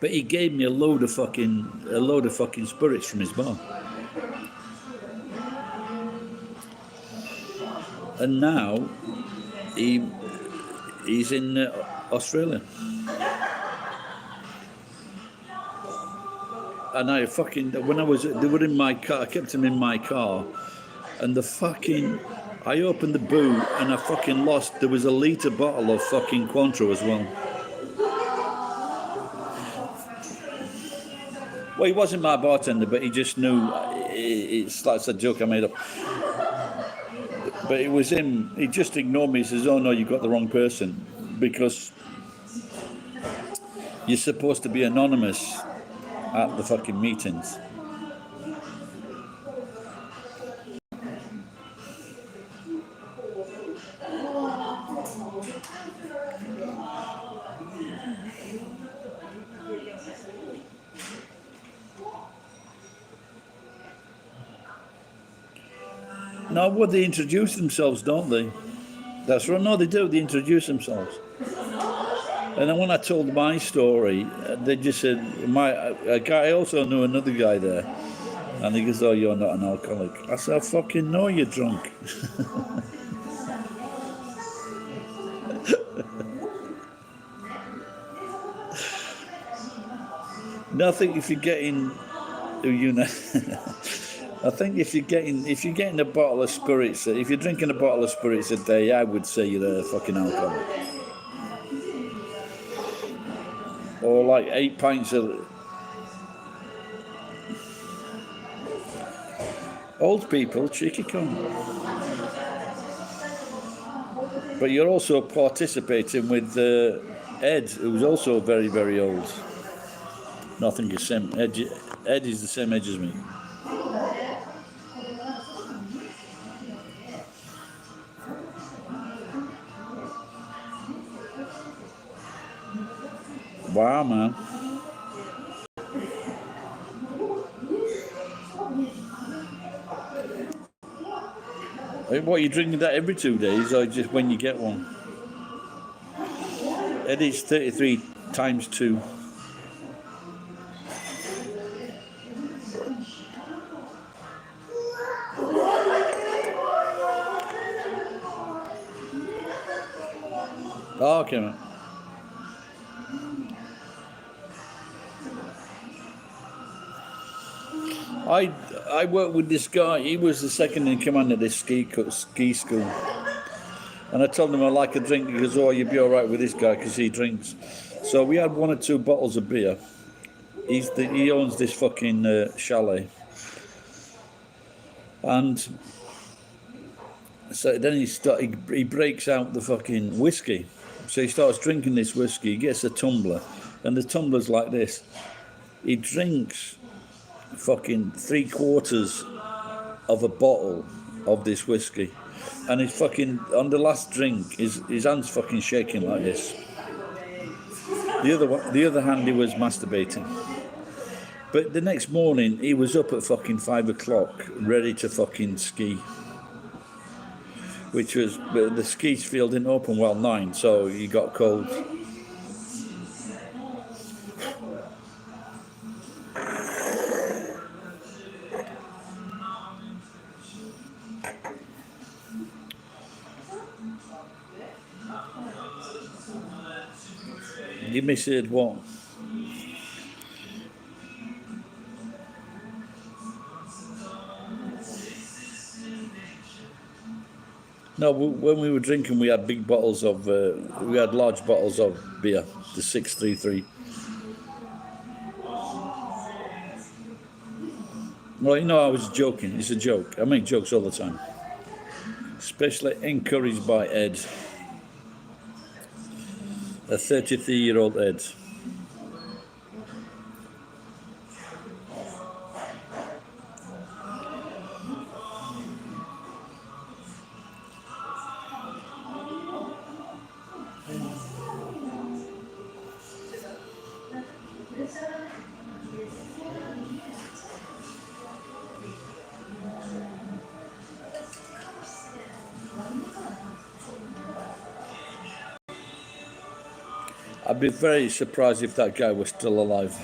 But he gave me a load of fucking spirits from his bar. And now he's in Australia. And I fucking, they were in my car, I kept him in my car, and I opened the boot and I fucking lost, there was a litre bottle of fucking Cointreau as well. Well, he wasn't my bartender, but he just knew. It's like a joke I made up. But it was him. He just ignored me. He says, oh no, you got the wrong person. Because you're supposed to be anonymous at the fucking meetings. No, well, they introduce themselves, don't they? That's right. No, they do. They introduce themselves. And then when I told my story, they just said, I also knew another guy there. And he goes, oh, you're not an alcoholic. I said, I fucking know you're drunk. No, I think if you're getting, I think if you're getting a bottle of spirits, if you're drinking a bottle of spirits a day, I would say you're a fucking alcoholic. Or like 8 pints of... Old people, cheeky cunt. But you're also participating with Ed, who's also very, very old. Nothing is same. Ed is the same age as me. Wow, man. What, are you drinking that every 2 days or just when you get one? It is 33 times 2. Oh, okay, man. I worked with this guy. He was the second in command at this ski school. And I told him I like a drink. He goes, oh, you'd be all right with this guy because he drinks. So we had 1 or 2 bottles of beer. He owns this fucking chalet. And so then he breaks out the fucking whiskey. So he starts drinking this whiskey. He gets a tumbler. And the tumbler's like this. He drinks fucking 3/4 of a bottle of this whiskey. and he's fucking on the last drink. His hands fucking shaking like this. The other hand, he was masturbating. But the next morning, he was up at fucking 5 o'clock, ready to fucking ski. Which was, the ski field didn't open well 9, so he got cold. You misheard what? No, when we were drinking, we had big bottles of, we had large bottles of beer, the 633. Well, you know, I was joking. It's a joke. I make jokes all the time. Especially encouraged by Ed. A 33-year-old Ed. I'd be very surprised if that guy was still alive.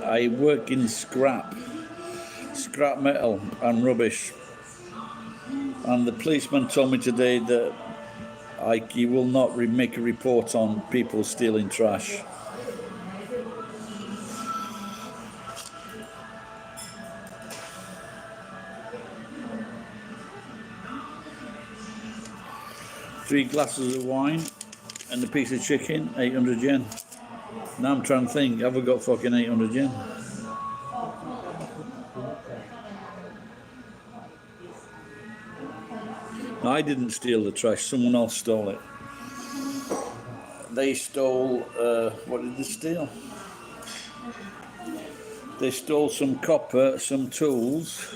I work in scrap metal and rubbish. And the policeman told me today that he will not make a report on people stealing trash. Three glasses of wine and a piece of chicken, 800 yen. Now I'm trying to think, have I got fucking 800 yen? No, I didn't steal the trash, someone else stole it. They stole, what did they steal? They stole some copper, some tools.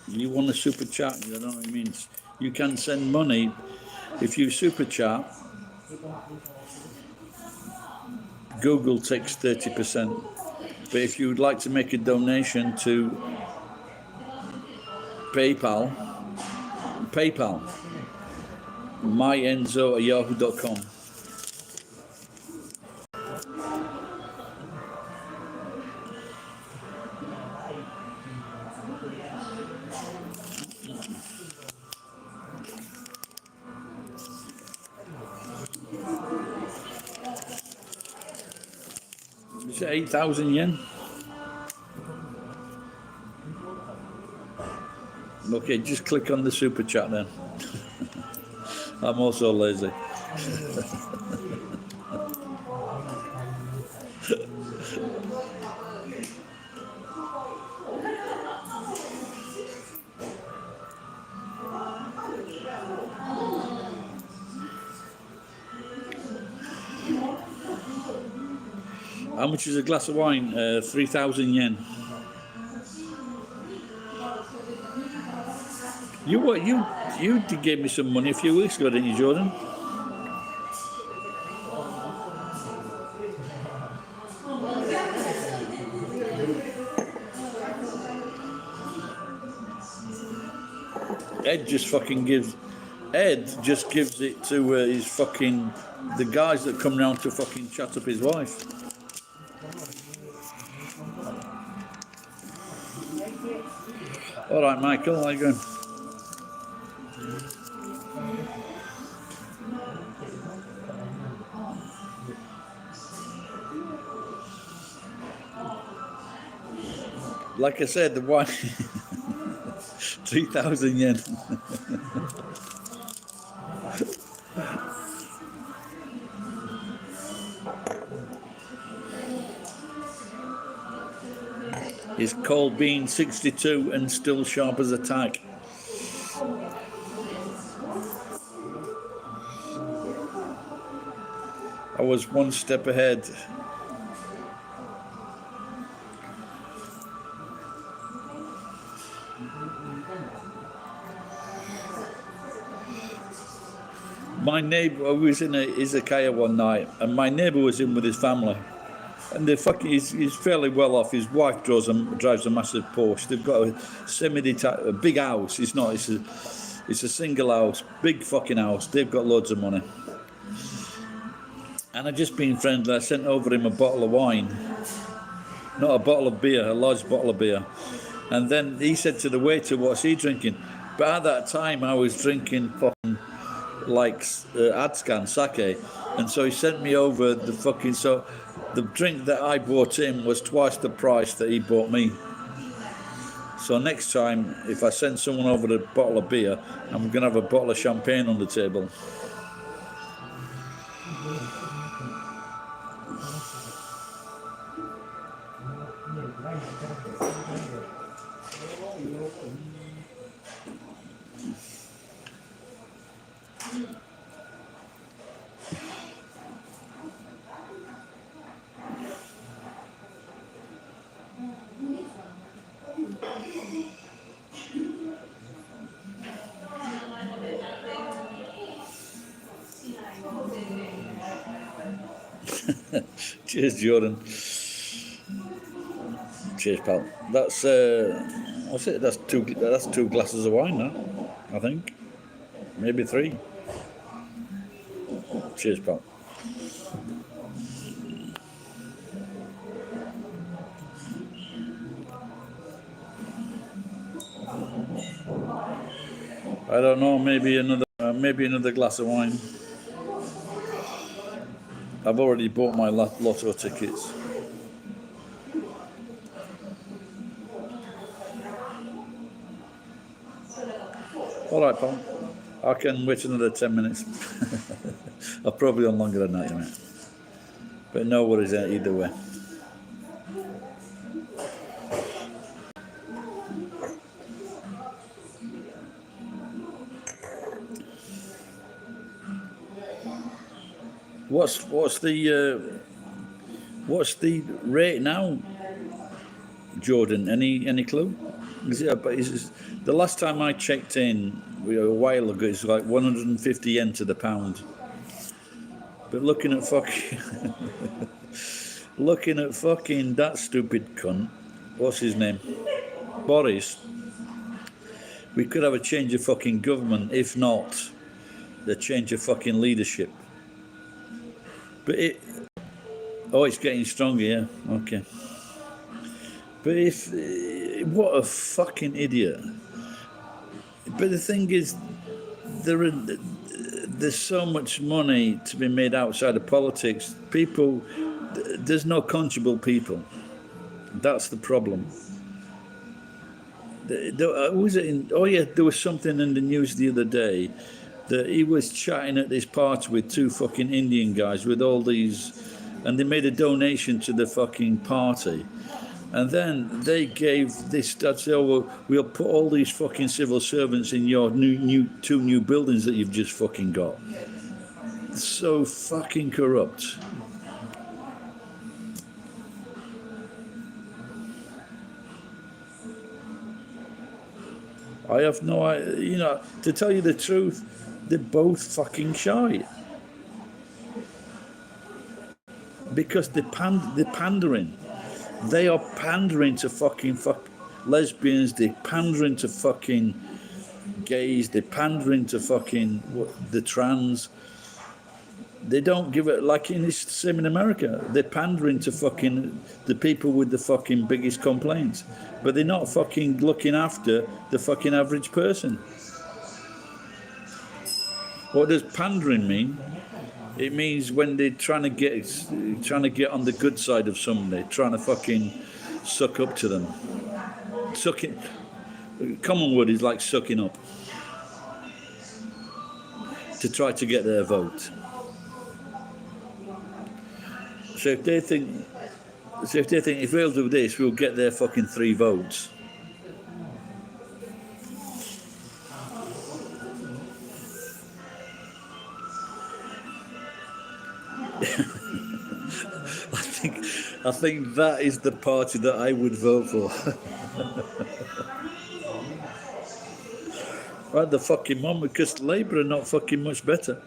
You want a super chat? I don't know what it means. You can send money if you super chat. Google takes 30%. But if you would like to make a donation to PayPal, myenzo@yahoo.com. Is it 8,000 yen? Okay, just click on the super chat then. I'm also lazy. How much is a glass of wine? 3,000 yen. You gave me some money a few weeks ago, didn't you, Jordan? Ed just gives it to his fucking, the guys that come round to fucking chat up his wife. All right, Michael, how you going? Like I said, the wine, 3,000 yen. It's called being 62 and still sharp as a tack. I was one step ahead. My neighbour was in a izakaya one night, and my neighbour was in with his family. And he's fairly well off. His wife drives a massive Porsche. They've got a big house. It's a single house, big fucking house. They've got loads of money. And I just being friendly, I sent over him a bottle of wine, not a bottle of beer, a large bottle of beer. And then he said to the waiter, "What's he drinking?" But at that time, I was drinking fucking like Adscan sake, and so he sent me over the fucking the drink that I bought him was twice the price that he bought me. So next time, if I send someone over a bottle of beer, I'm gonna have a bottle of champagne on the table. Cheers, Jordan. Cheers, pal. That's what's it? That's two glasses of wine now, I think. Maybe 3. Cheers, pal. I don't know. Maybe another glass of wine. I've already bought my lotto tickets. All right, pal. I can wait another 10 minutes. I'll probably on longer than that, you know. But no worries either way. What's the rate now, Jordan? Any clue? Is the last time I checked in a while ago, it's like 150 yen to the pound. But looking at fucking that stupid cunt, what's his name? Boris. We could have a change of fucking government, if not the change of fucking leadership. But it's getting stronger, yeah. Okay. But what a fucking idiot. But the thing is, there's so much money to be made outside of politics. There's no conscionable people. That's the problem. There was something in the news the other day that he was chatting at this party with 2 fucking Indian guys with all these, and they made a donation to the fucking party. And then they gave this, that say, "Oh, well, we'll put all these fucking civil servants in your 2 new buildings that you've just fucking got." So fucking corrupt. I have no idea, to tell you the truth, they're both fucking shy. Because they're pandering. They are pandering to fucking lesbians, they're pandering to fucking gays, they're pandering to fucking the trans. They don't give it, like in this same in America, they're pandering to fucking the people with the fucking biggest complaints. But they're not fucking looking after the fucking average person. What does pandering mean? It means when they're trying to get on the good side of somebody, trying to fucking suck up to them. Sucking. Common word is like sucking up. To try to get their vote. So if they think if we'll do this, we'll get their fucking 3 votes. I think that is the party that I would vote for. Right the fucking moment, because Labour are not fucking much better.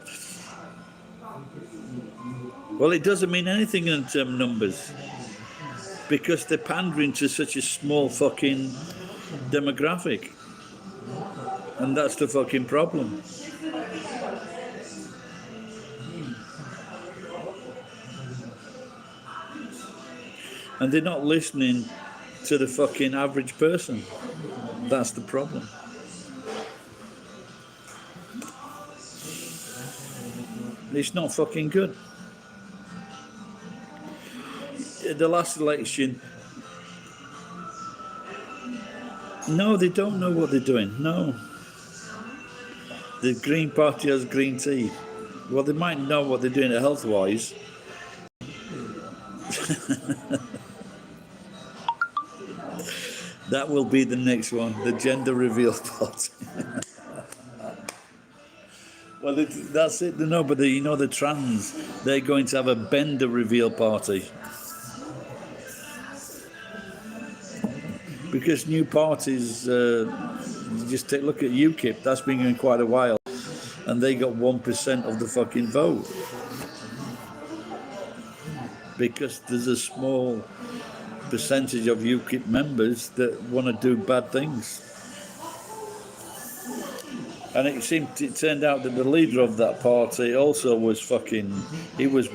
Well, it doesn't mean anything in terms of numbers because they're pandering to such a small fucking demographic, and that's the fucking problem. And they're not listening to the fucking average person. That's the problem. It's not fucking good. The last election, no, they don't know what they're doing. No. The Green Party has green tea. Well, they might know what they're doing health-wise. That will be the next one, the gender reveal party. Well, that's it. No, but you know the trans, they're going to have a bender reveal party. Because new parties, just take a look at UKIP, that's been going quite a while, and they got 1% of the fucking vote. Because there's a small percentage of UKIP members that want to do bad things. And it turned out that the leader of that party also was fucking, he was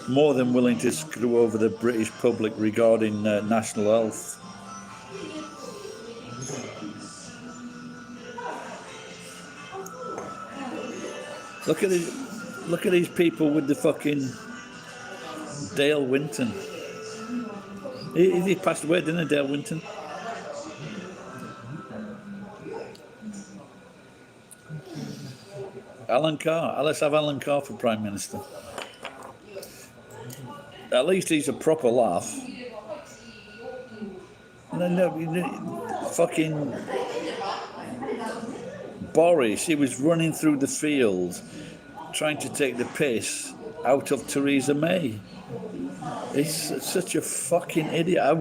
more than willing to screw over the British public regarding national health. Look at these people with the fucking Dale Winton. He passed away, didn't he, Dale Winton? Alan Carr. Let's have Alan Carr for Prime Minister. At least he's a proper laugh. No, fucking Boris, he was running through the field trying to take the piss out of Theresa May. He's such a fucking idiot. I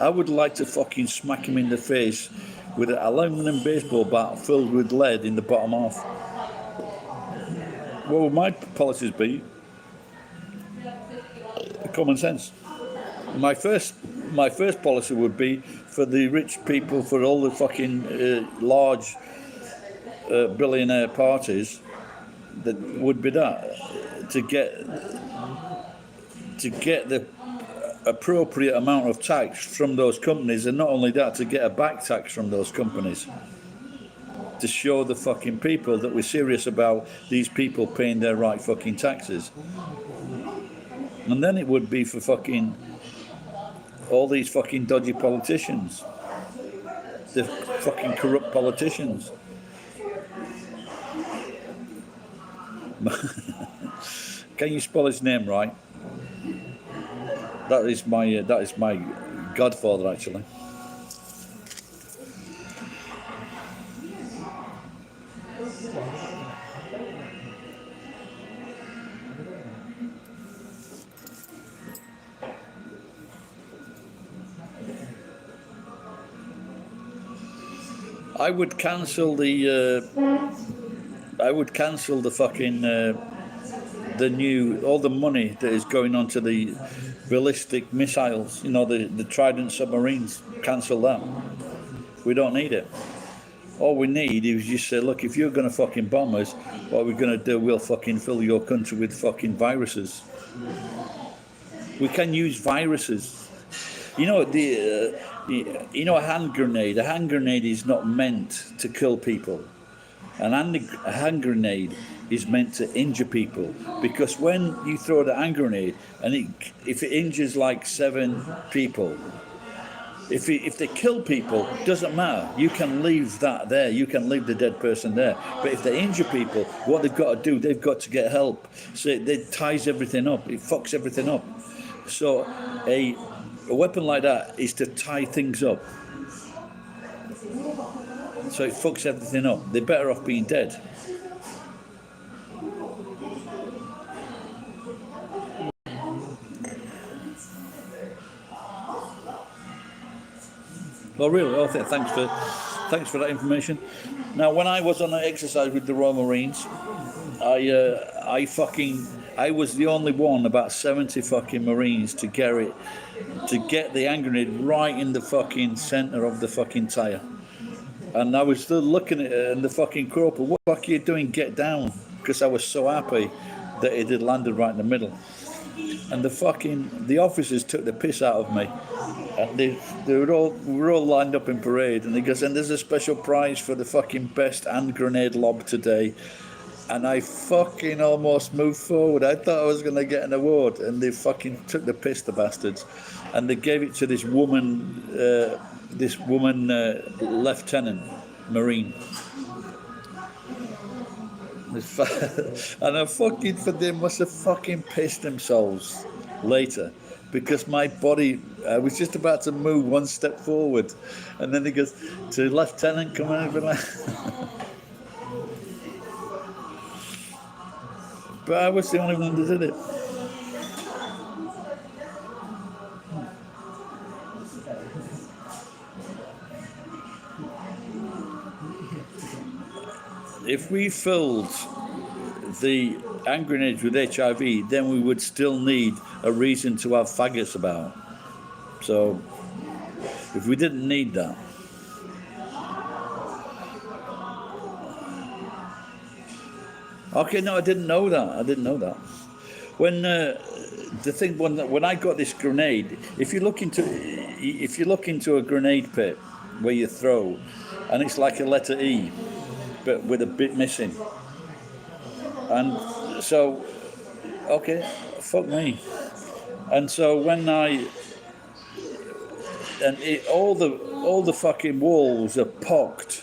would like to fucking smack him in the face with an aluminum baseball bat filled with lead in the bottom half. What would my policies be? Common sense. My first policy would be for the rich people, for all the fucking large billionaire parties, that would be that to get the appropriate amount of tax from those companies, and not only that, to get a back tax from those companies, to show the fucking people that we're serious about these people paying their right fucking taxes. And then it would be for fucking all these fucking dodgy politicians, the fucking corrupt politicians. Can you spell his name right? That is my godfather, actually. I would cancel the fucking all the money that is going on to the ballistic missiles, the Trident submarines. Cancel that. We don't need it. All we need is just say, look, if you're going to fucking bomb us, what we're going to do, we'll fucking fill your country with fucking viruses. We can use viruses. A hand grenade. A hand grenade is not meant to kill people. A hand grenade is meant to injure people, because when you throw the hand grenade and if it injures like 7 people, if they kill people, doesn't matter. You can leave that there. You can leave the dead person there. But if they injure people, what they've got to do, they've got to get help. So it ties everything up. It fucks everything up. So a weapon like that is to tie things up. So it fucks everything up. They're better off being dead. Well, really, thanks for that information. Now, when I was on an exercise with the Royal Marines, I fucking I was the only one, about 70 fucking Marines, to get the hand grenade right in the fucking centre of the fucking tyre. And I was still looking at it, and the fucking corporal, what the fuck are you doing? Get down. Because I was so happy that it had landed right in the middle. And the officers took the piss out of me. And we were all lined up in parade, and he goes, and there's a special prize for the fucking best hand grenade lob today. And I fucking almost moved forward. I thought I was going to get an award, and they fucking took the piss, the bastards. And they gave it to this woman lieutenant, Marine. And I fucking, for them, must have fucking pissed themselves later. Because my body, I was just about to move one step forward. And then he goes, to Lieutenant, come on over. But I was the only one that did it. If we filled the hand grenades with HIV, then we would still need a reason to have faggots about. So, if we didn't need that. Okay, no, I didn't know that. When when I got this grenade, if you look into a grenade pit where you throw, and it's like a letter E, but with a bit missing. And so, okay, fuck me. And so all the fucking walls are pocked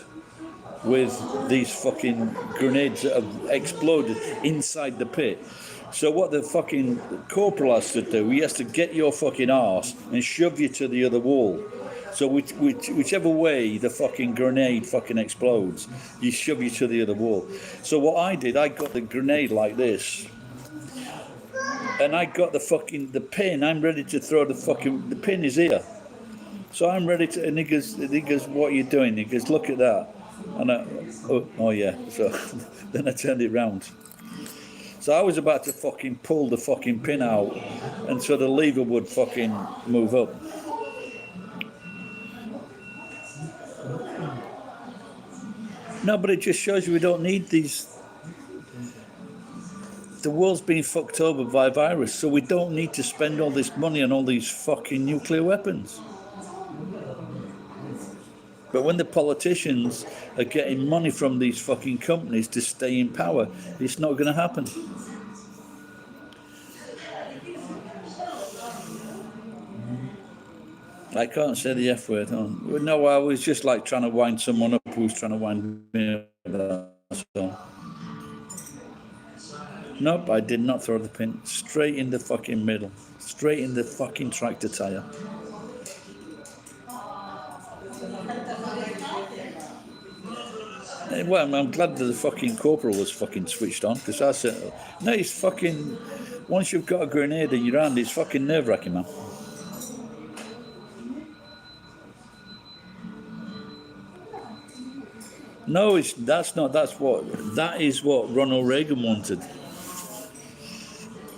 with these fucking grenades that have exploded inside the pit. So what the fucking corporal has to do, he has to get your fucking arse and shove you to the other wall. So whichever way the fucking grenade fucking explodes, you shove you to the other wall. So what I did, I got the grenade like this, and I got the pin. I'm ready to throw the pin is here. So I'm ready to, and he goes, what are you doing? He goes, look at that. And oh yeah. So then I turned it round. So I was about to fucking pull the fucking pin out, and so the lever would fucking move up. No, but it just shows you we don't need these. The world's being fucked over by virus, so we don't need to spend all this money on all these fucking nuclear weapons. But when the politicians are getting money from these fucking companies to stay in power, it's not going to happen. I can't say the F word. No, I was just like trying to wind someone up who was trying to wind me up. So. Nope, I did not throw the pin. Straight in the fucking middle. Straight in the fucking tractor tyre. Well, I'm glad that the fucking corporal was fucking switched on, because I said, no, it's fucking, once you've got a grenade in your hand, it's fucking nerve-wracking, man. No, that is what Ronald Reagan wanted.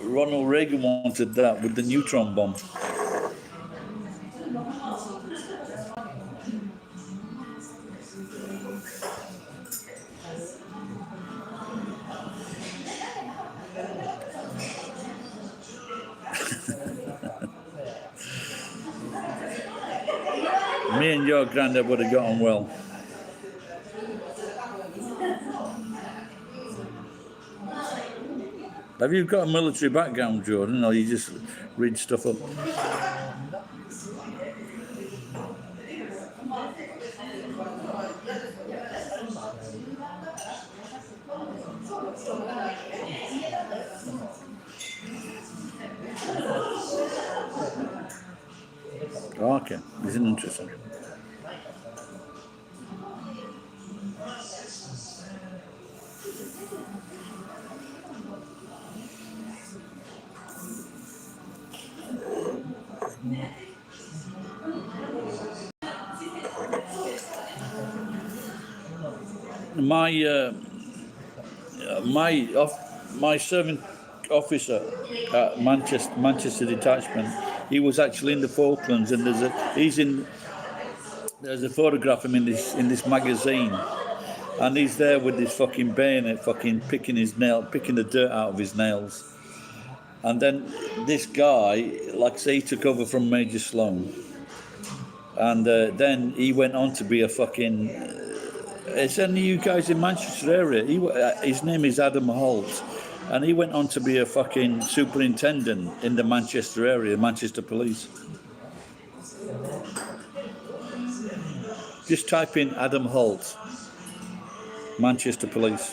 Ronald Reagan wanted that with the neutron bomb. Me and your granddad would have got on well. Have you got a military background, Jordan, or you just read stuff up? Oh, okay, isn't interesting. My serving officer at Manchester detachment. He was actually in the Falklands, and there's a photograph of him in this magazine, and he's there with his fucking bayonet, fucking picking the dirt out of his nails. And then this guy, like I say, he took over from Major Sloan, and then he went on to be a fucking. It's any you guys in Manchester area. His name is Adam Holt, and he went on to be a fucking superintendent in the Manchester area, Manchester Police. Just type in Adam Holt, Manchester Police.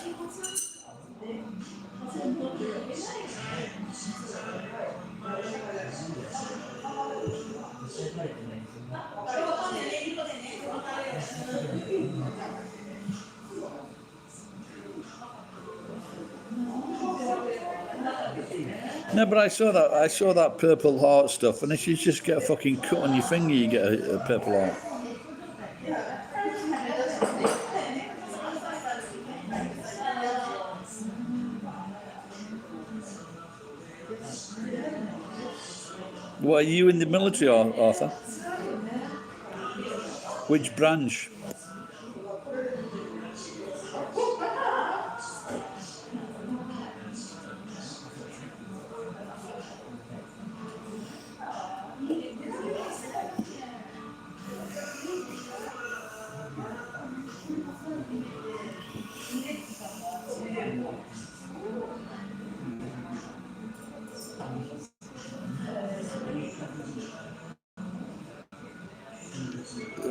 No, but I saw that Purple Heart stuff, and if you just get a fucking cut on your finger, you get a Purple Heart. What, are you in the military, Arthur? Which branch?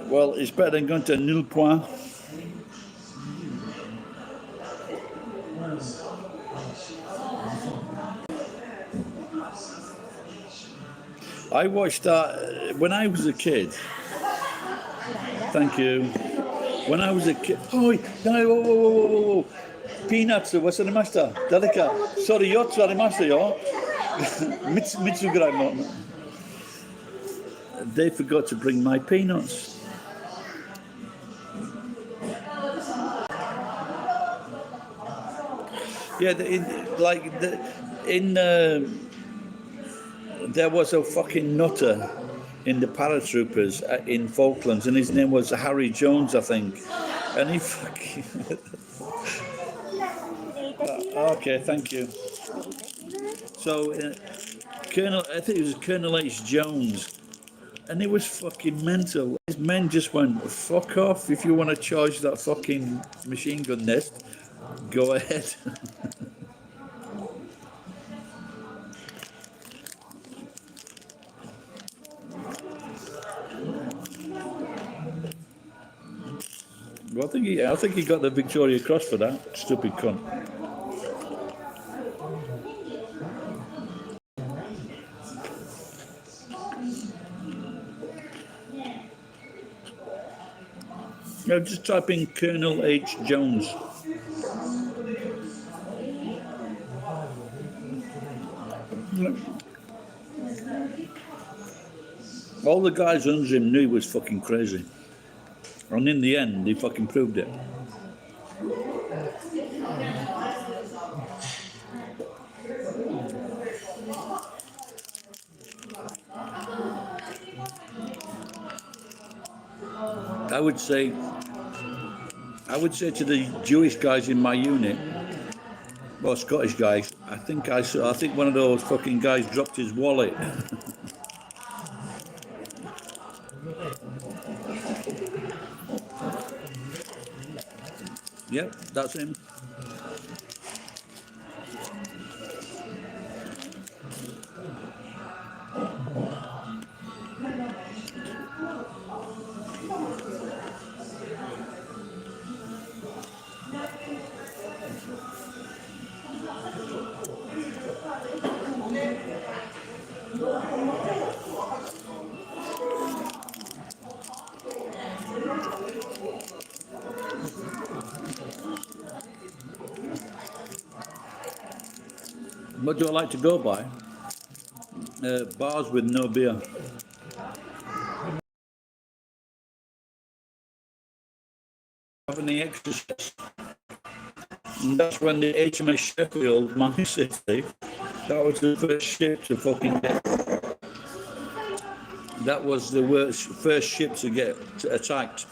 Well, it's better than going to nil point. I watched that when I was a kid. Thank you. When I was a kid. Oh, no, whoa. Peanuts, what's the master? Daleka. Sorry, you're sorry, master, yo. Mitsugram. They forgot to bring my peanuts. Yeah, there was a fucking nutter in the paratroopers in Falklands, and his name was Harry Jones, I think. And he fucking. Okay, thank you. So, I think it was Colonel H. Jones, and it was fucking mental. His men just went, fuck off. If you want to charge that fucking machine gun nest, go ahead. Well, I think he got the Victoria Cross for that, stupid cunt. No, just type in Colonel H. Jones. All the guys under him knew he was fucking crazy. And in the end, he fucking proved it. I would say to the Jewish guys in my unit, well, Scottish guys, I think one of those fucking guys dropped his wallet. Yep, that's him. What do I like to go by? Bars with no beer. Have any extra? And that's when the HMS Sheffield, Man City, That was the first ship to fucking get. That was the first ship to get attacked.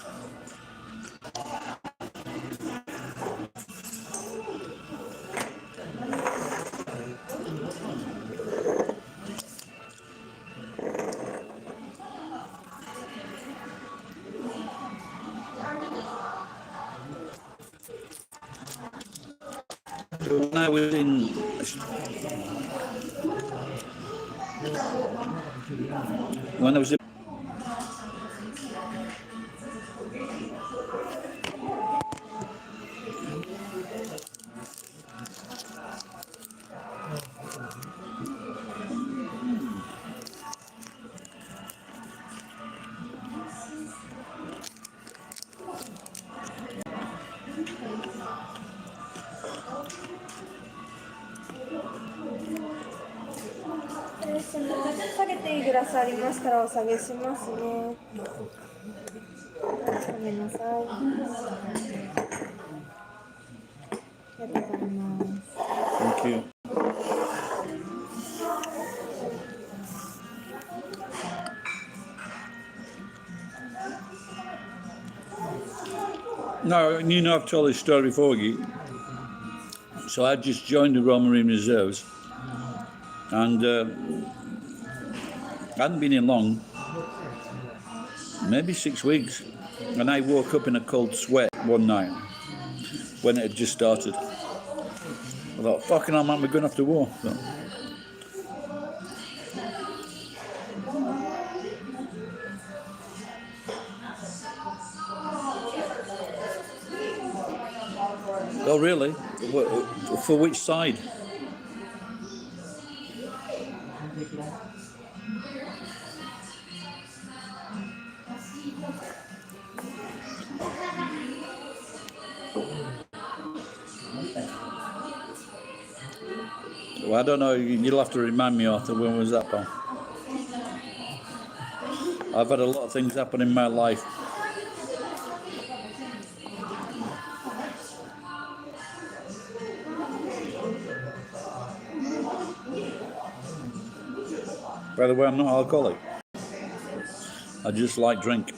When I was in, when I was in,下げていいグラスありましたらお下げしますね。ごめんなさい。ありがとうございます。thank you. No, you know I've told this story before you. So I just joined the Royal Marine Reserves, and I hadn't been in long, maybe 6 weeks, and I woke up in a cold sweat one night when it had just started. I thought, fucking hell, man, we're going off to war. So, oh, really? For which side? Well, I don't know. You'll have to remind me, Arthur, when was that, pal? I've had a lot of things happen in my life. By the way, I'm not alcoholic. I just like drink.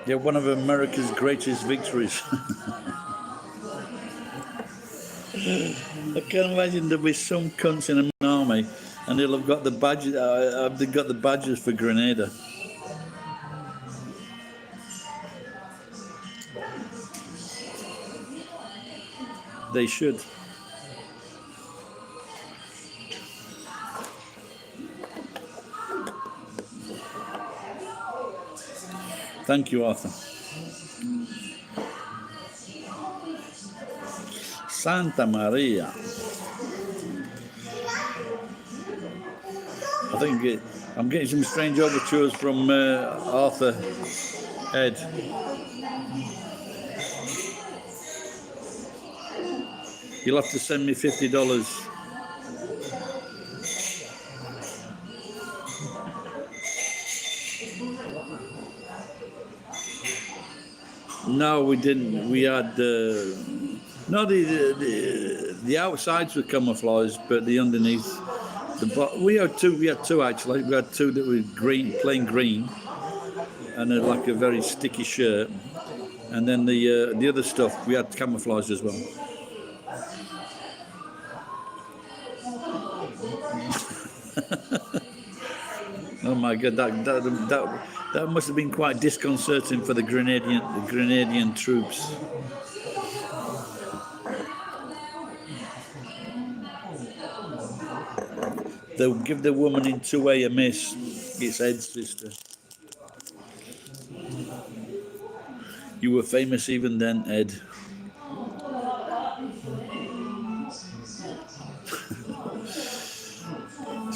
Yeah, one of America's greatest victories. I can imagine there'll be some cunts in an army, and they'll have got the badges. They've got the badges for Grenada. They should. Thank you, Arthur. Santa Maria. I think I'm getting some strange overtures from Arthur, Ed. You'll have to send me $50. No, we didn't. We had no the outsides were camouflaged, but the underneath. We had two. We had two actually. We had two that were green, plain green, and like a very sticky shirt. And then the other stuff we had camouflage as well. Oh my God, that must have been quite disconcerting for the Grenadian troops. They'll give the woman in 2A a miss. It's Ed's sister. You were famous even then, Ed.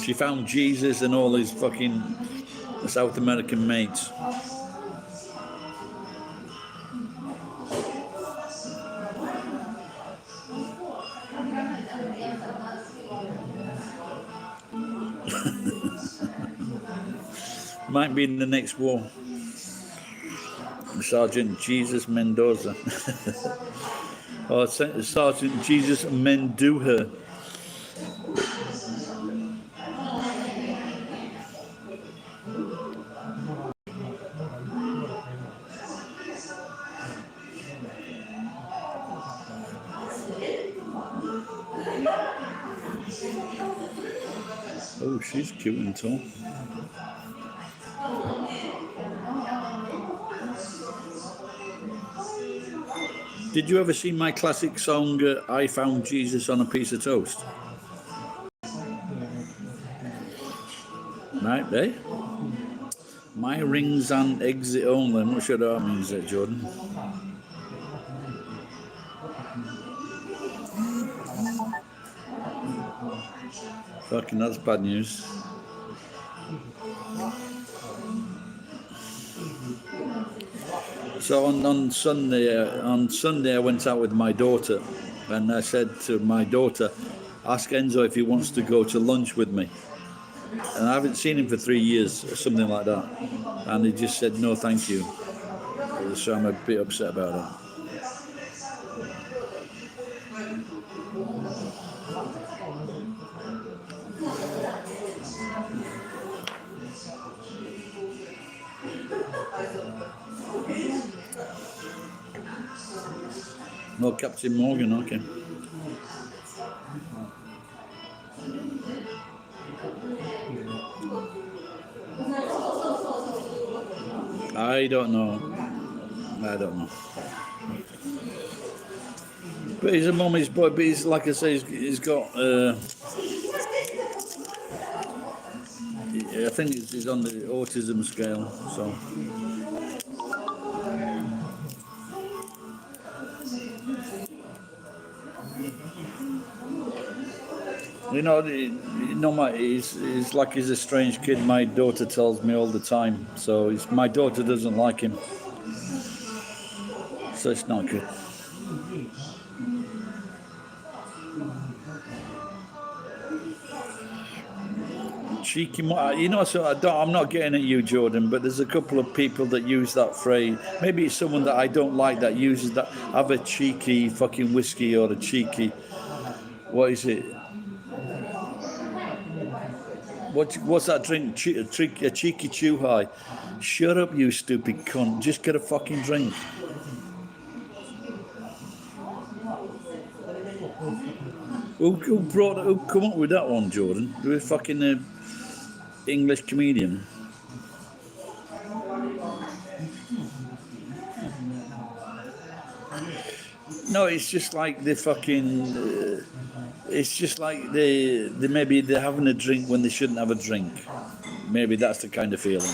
She found Jesus and all his fucking South American mates. Might be in the next war. Sergeant Jesus Mendoza. Or Sergeant Jesus Menduha. Oh, she's cute and tall. Did you ever see my classic song, I Found Jesus on a Piece of Toast? Right, eh? My rings and exit only. I'm not sure that means that, Jordan. Fucking, that's bad news. So on Sunday I went out with my daughter, and I said to my daughter, ask Enzo if he wants to go to lunch with me. And I haven't seen him for 3 years, or something like that. And he just said, no, thank you. So I'm a bit upset about that. No, Captain Morgan, okay. I don't know. But he's a mummy's boy, but he's, like I say, he's got, I think he's on the autism scale, so. You know, he's like he's a strange kid. My daughter tells me all the time. So my daughter doesn't like him. So it's not good. Cheeky, you know. So I'm not getting at you, Jordan. But there's a couple of people that use that phrase. Maybe it's someone that I don't like that uses that. Have a cheeky fucking whiskey or a cheeky. What is it? What's that drink? A cheeky chew high. Shut up, you stupid cunt. Just get a fucking drink. Who come up with that one, Jordan? Who a fucking English comedian? No, it's just like the fucking. It's just like they maybe they're having a drink when they shouldn't have a drink. Maybe that's the kind of feeling.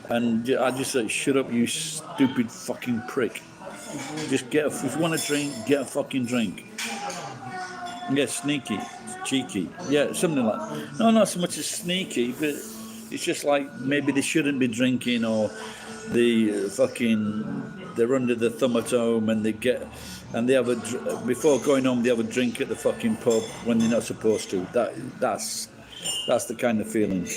And I just say, shut up, you stupid fucking prick. Just if you want a drink, get a fucking drink. Yeah, sneaky, cheeky. Yeah, something like that. No, not so much as sneaky, but it's just like maybe they shouldn't be drinking, or they're under the thumb at home, and they have before going home they have a drink at the fucking pub when they're not supposed to. That's the kind of feeling.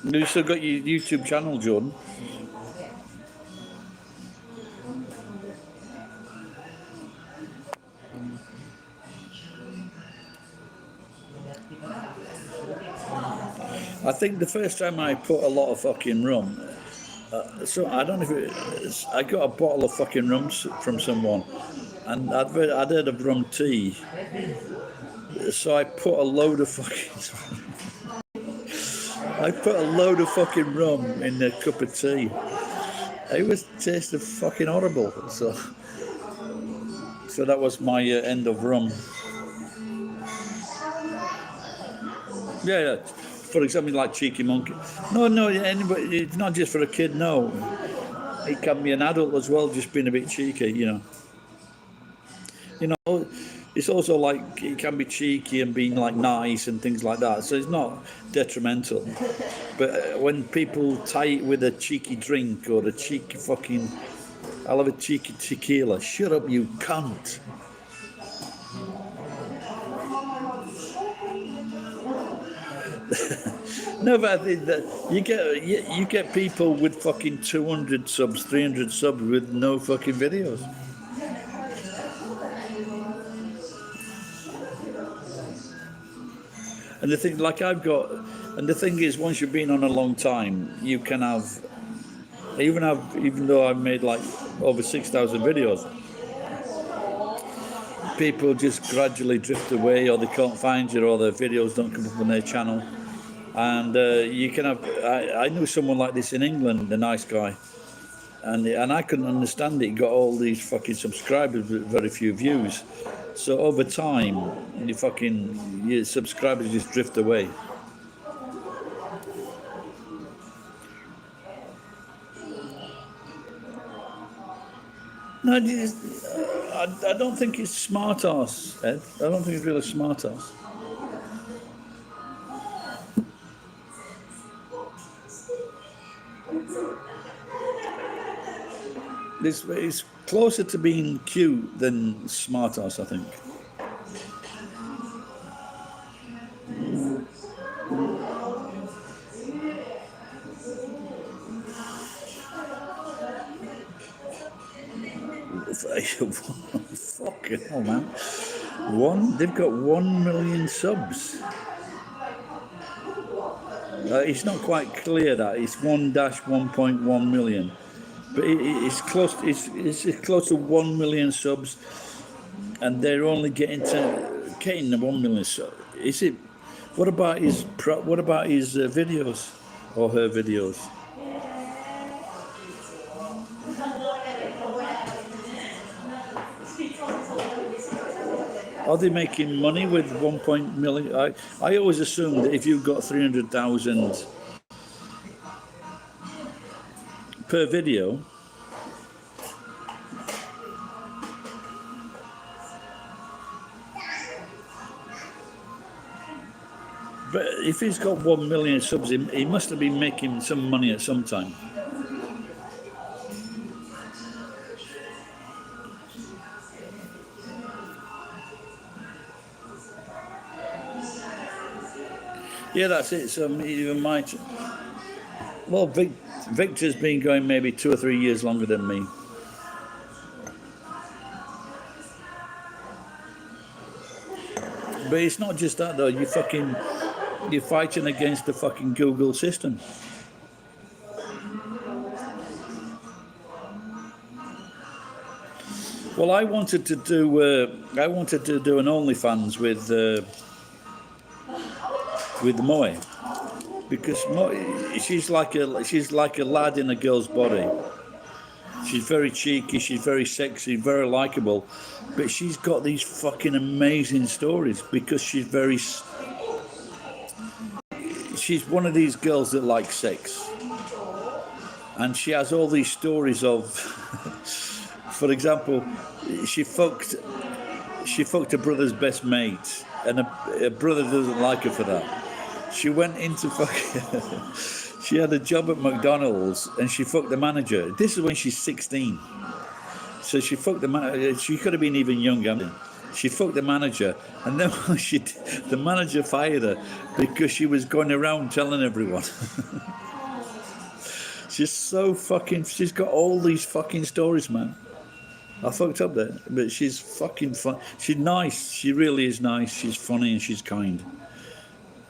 You still got your YouTube channel, Jordan? I think the first time I put a lot of fucking rum, so I don't know if I got a bottle of fucking rum from someone, and I'd heard of rum tea, so I put a load of fucking rum in a cup of tea. It tasted fucking horrible. So that was my end of rum. Yeah. For example, like Cheeky Monkey. No, anybody. It's not just for a kid. No, it can be an adult as well, just being a bit cheeky. You know, it's also like it can be cheeky and being like nice and things like that. So it's not detrimental. But when people tie it with a cheeky drink or a cheeky fucking, I'll have a cheeky tequila. Shut up, you cunt. No, but I think that you get people with fucking 200 subs, 300 subs with no fucking videos. And the thing, like I've got, and the thing is, once you've been on a long time, you can have, even though I've made like over 6,000 videos, people just gradually drift away, or they can't find you, or their videos don't come up on their channel. And you can have, I knew someone like this in England, a nice guy, and I couldn't understand it. He got all these fucking subscribers with very few views. So over time, your subscribers just drift away. No, I don't think it's smart ass, Ed. I don't think it's really smart ass. It's closer to being cute than smart ass, I think. Fucking hell, man. They've got 1 million subs. It's not quite clear that it's 1-1.1 million, but it's close. It's close to 1 million subs, and they're only getting the 1 million subs. Is it? What about his videos or her videos? Are they making money with 1 million? I always assumed that if you've got 300,000 per video, but if he's got 1 million subs, he must have been making some money at some time. Yeah, that's it. So even might. Well, Victor's been going maybe 2 or 3 years longer than me. But it's not just that though. You're fighting against the fucking Google system. Well, I wanted to do an OnlyFans with Moy, because she's like a lad in a girl's body. She's very cheeky, she's very sexy, very likable, but she's got these fucking amazing stories because she's one of these girls that likes sex, and she has all these stories of, for example, she fucked her brother's best mate, and her brother doesn't like her for that. She went into fucking. She had a job at McDonald's and she fucked the manager. This is when she's 16. So she fucked the manager. She could have been even younger. She fucked the manager, and then the manager fired her because she was going around telling everyone. She's so fucking. She's got all these fucking stories, man. I fucked up there, but she's fucking fun. She's nice. She really is nice. She's funny and she's kind.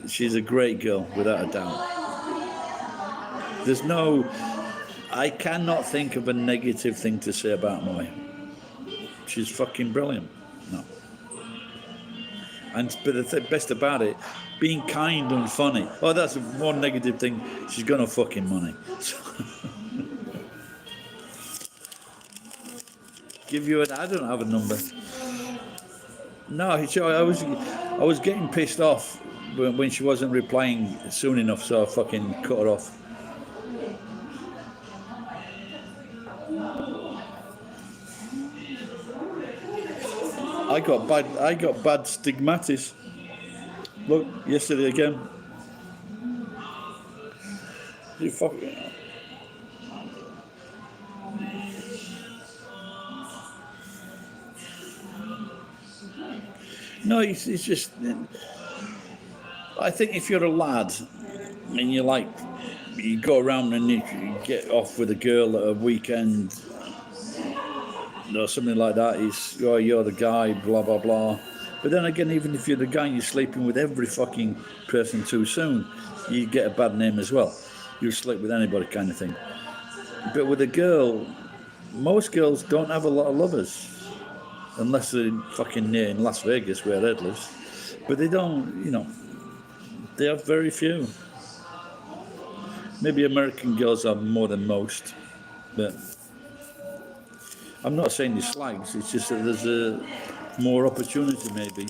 She's a great girl, without a doubt. I cannot think of a negative thing to say about Moy. She's fucking brilliant. No. But the best about it, being kind and funny. Oh, that's one negative thing. She's got no fucking money. Give you I don't have a number. No, I was getting pissed off when she wasn't replying soon enough, so I fucking cut her off. I got bad stigmatis. Look, yesterday again. You fucking. No, it's just. I think if you're a lad and you go around and you get off with a girl at a weekend or something like that, it's, oh, you're the guy, blah, blah, blah. But then again, even if you're the guy and you're sleeping with every fucking person too soon, you get a bad name as well. You sleep with anybody kind of thing. But with a girl, most girls don't have a lot of lovers. Unless they're fucking near in Las Vegas where Ed lives. But they don't, they have very few. Maybe American girls have more than most. But I'm not saying they're slags, it's just that there's a more opportunity maybe.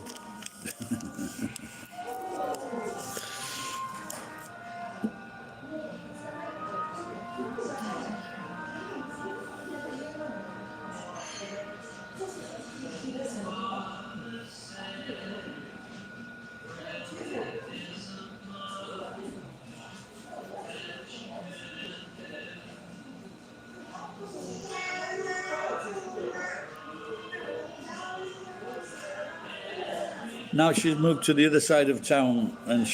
Now she's moved to the other side of town and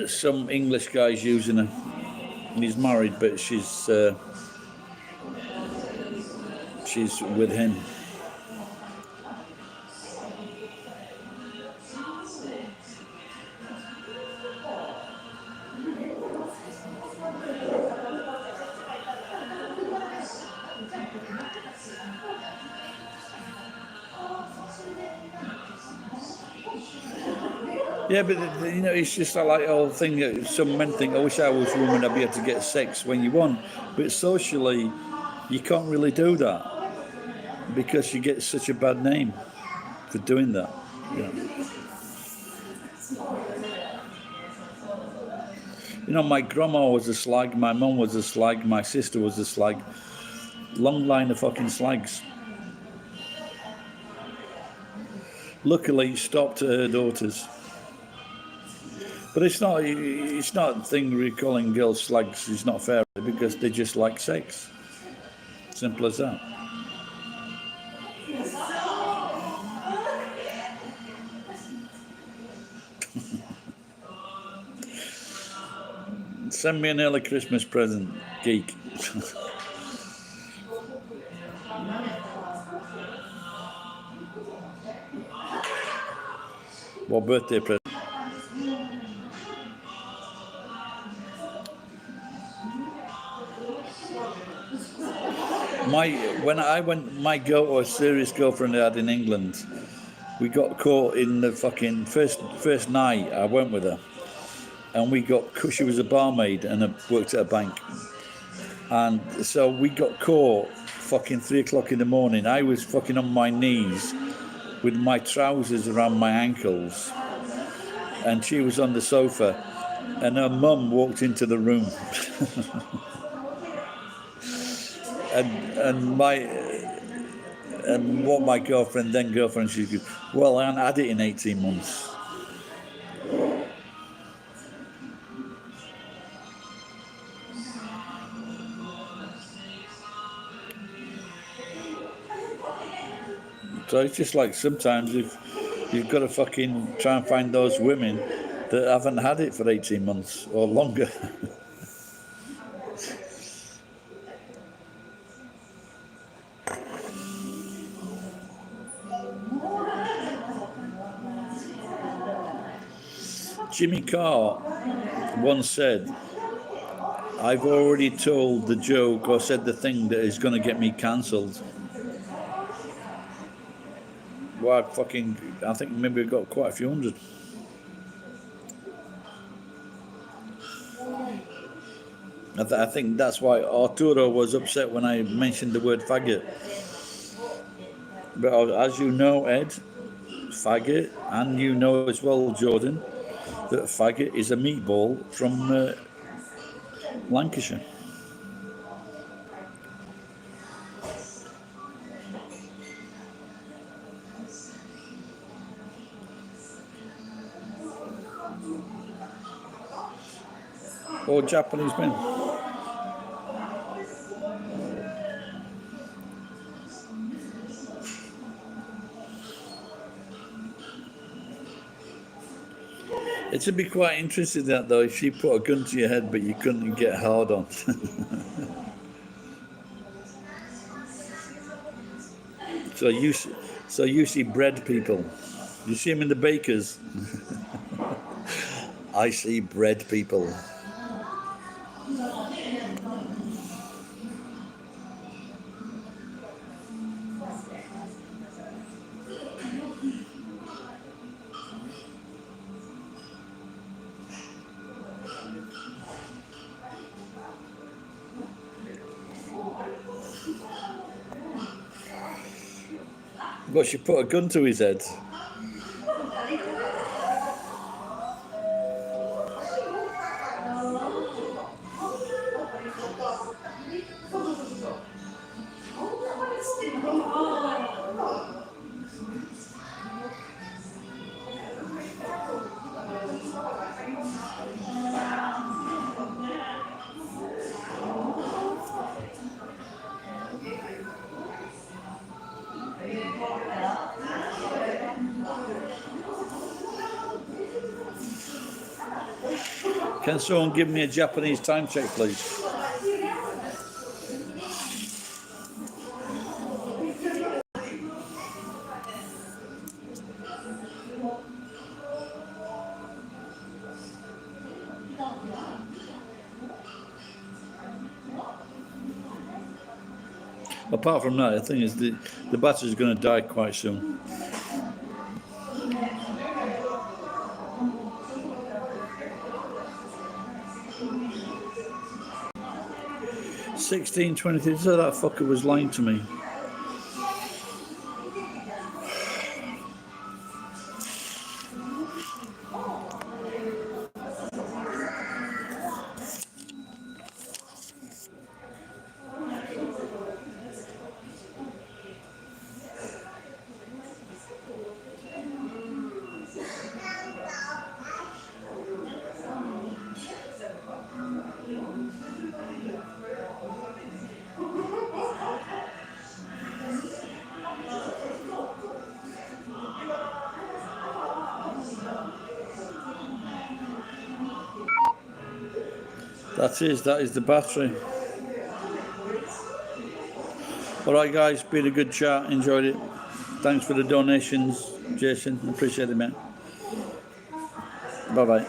some English guy's using her. And he's married, but she's with him. Yeah, but it's just like the whole thing that some men think, I wish I was a woman, I'd be able to get sex when you want. But socially, you can't really do that because you get such a bad name for doing that. My grandma was a slag, my mum was a slag, my sister was a slag. Long line of fucking slags. Luckily, it stopped at her daughters. But it's not a thing we're calling girls slags. It's not fair because they just like sex. Simple as that. Send me an early Christmas present, geek. What birthday present? My serious girlfriend I had in England, we got caught in the fucking first night I went with her, and she was a barmaid and worked at a bank, and so we got caught fucking 3 o'clock in the morning. I was fucking on my knees with my trousers around my ankles, and she was on the sofa, and her mum walked into the room. And what my girlfriend, she goes, well, I hadn't had it in 18 months. So it's just like sometimes if you've got to fucking try and find those women that haven't had it for 18 months or longer. Jimmy Carr once said, I've already told the joke or said the thing that is going to get me cancelled. Well, I think maybe we've got quite a few hundred. I think that's why Arturo was upset when I mentioned the word faggot. But as you know, Ed, faggot, and you know as well, Jordan, that faggot is a meatball from Lancashire. Or Japanese men. It'd be quite interesting that though if she put a gun to your head but you couldn't get hard on. so you see bread people. You see them in the bakers. I see bread people. But she put a gun to his head. Can someone give me a Japanese time check, please? Apart from that, the thing is the battery's going to die quite soon. $16.23. So that fucker was lying to me. That is the battery. Alright guys, been a good chat, enjoyed it. Thanks for the donations, Jason, appreciate it, man. Bye bye.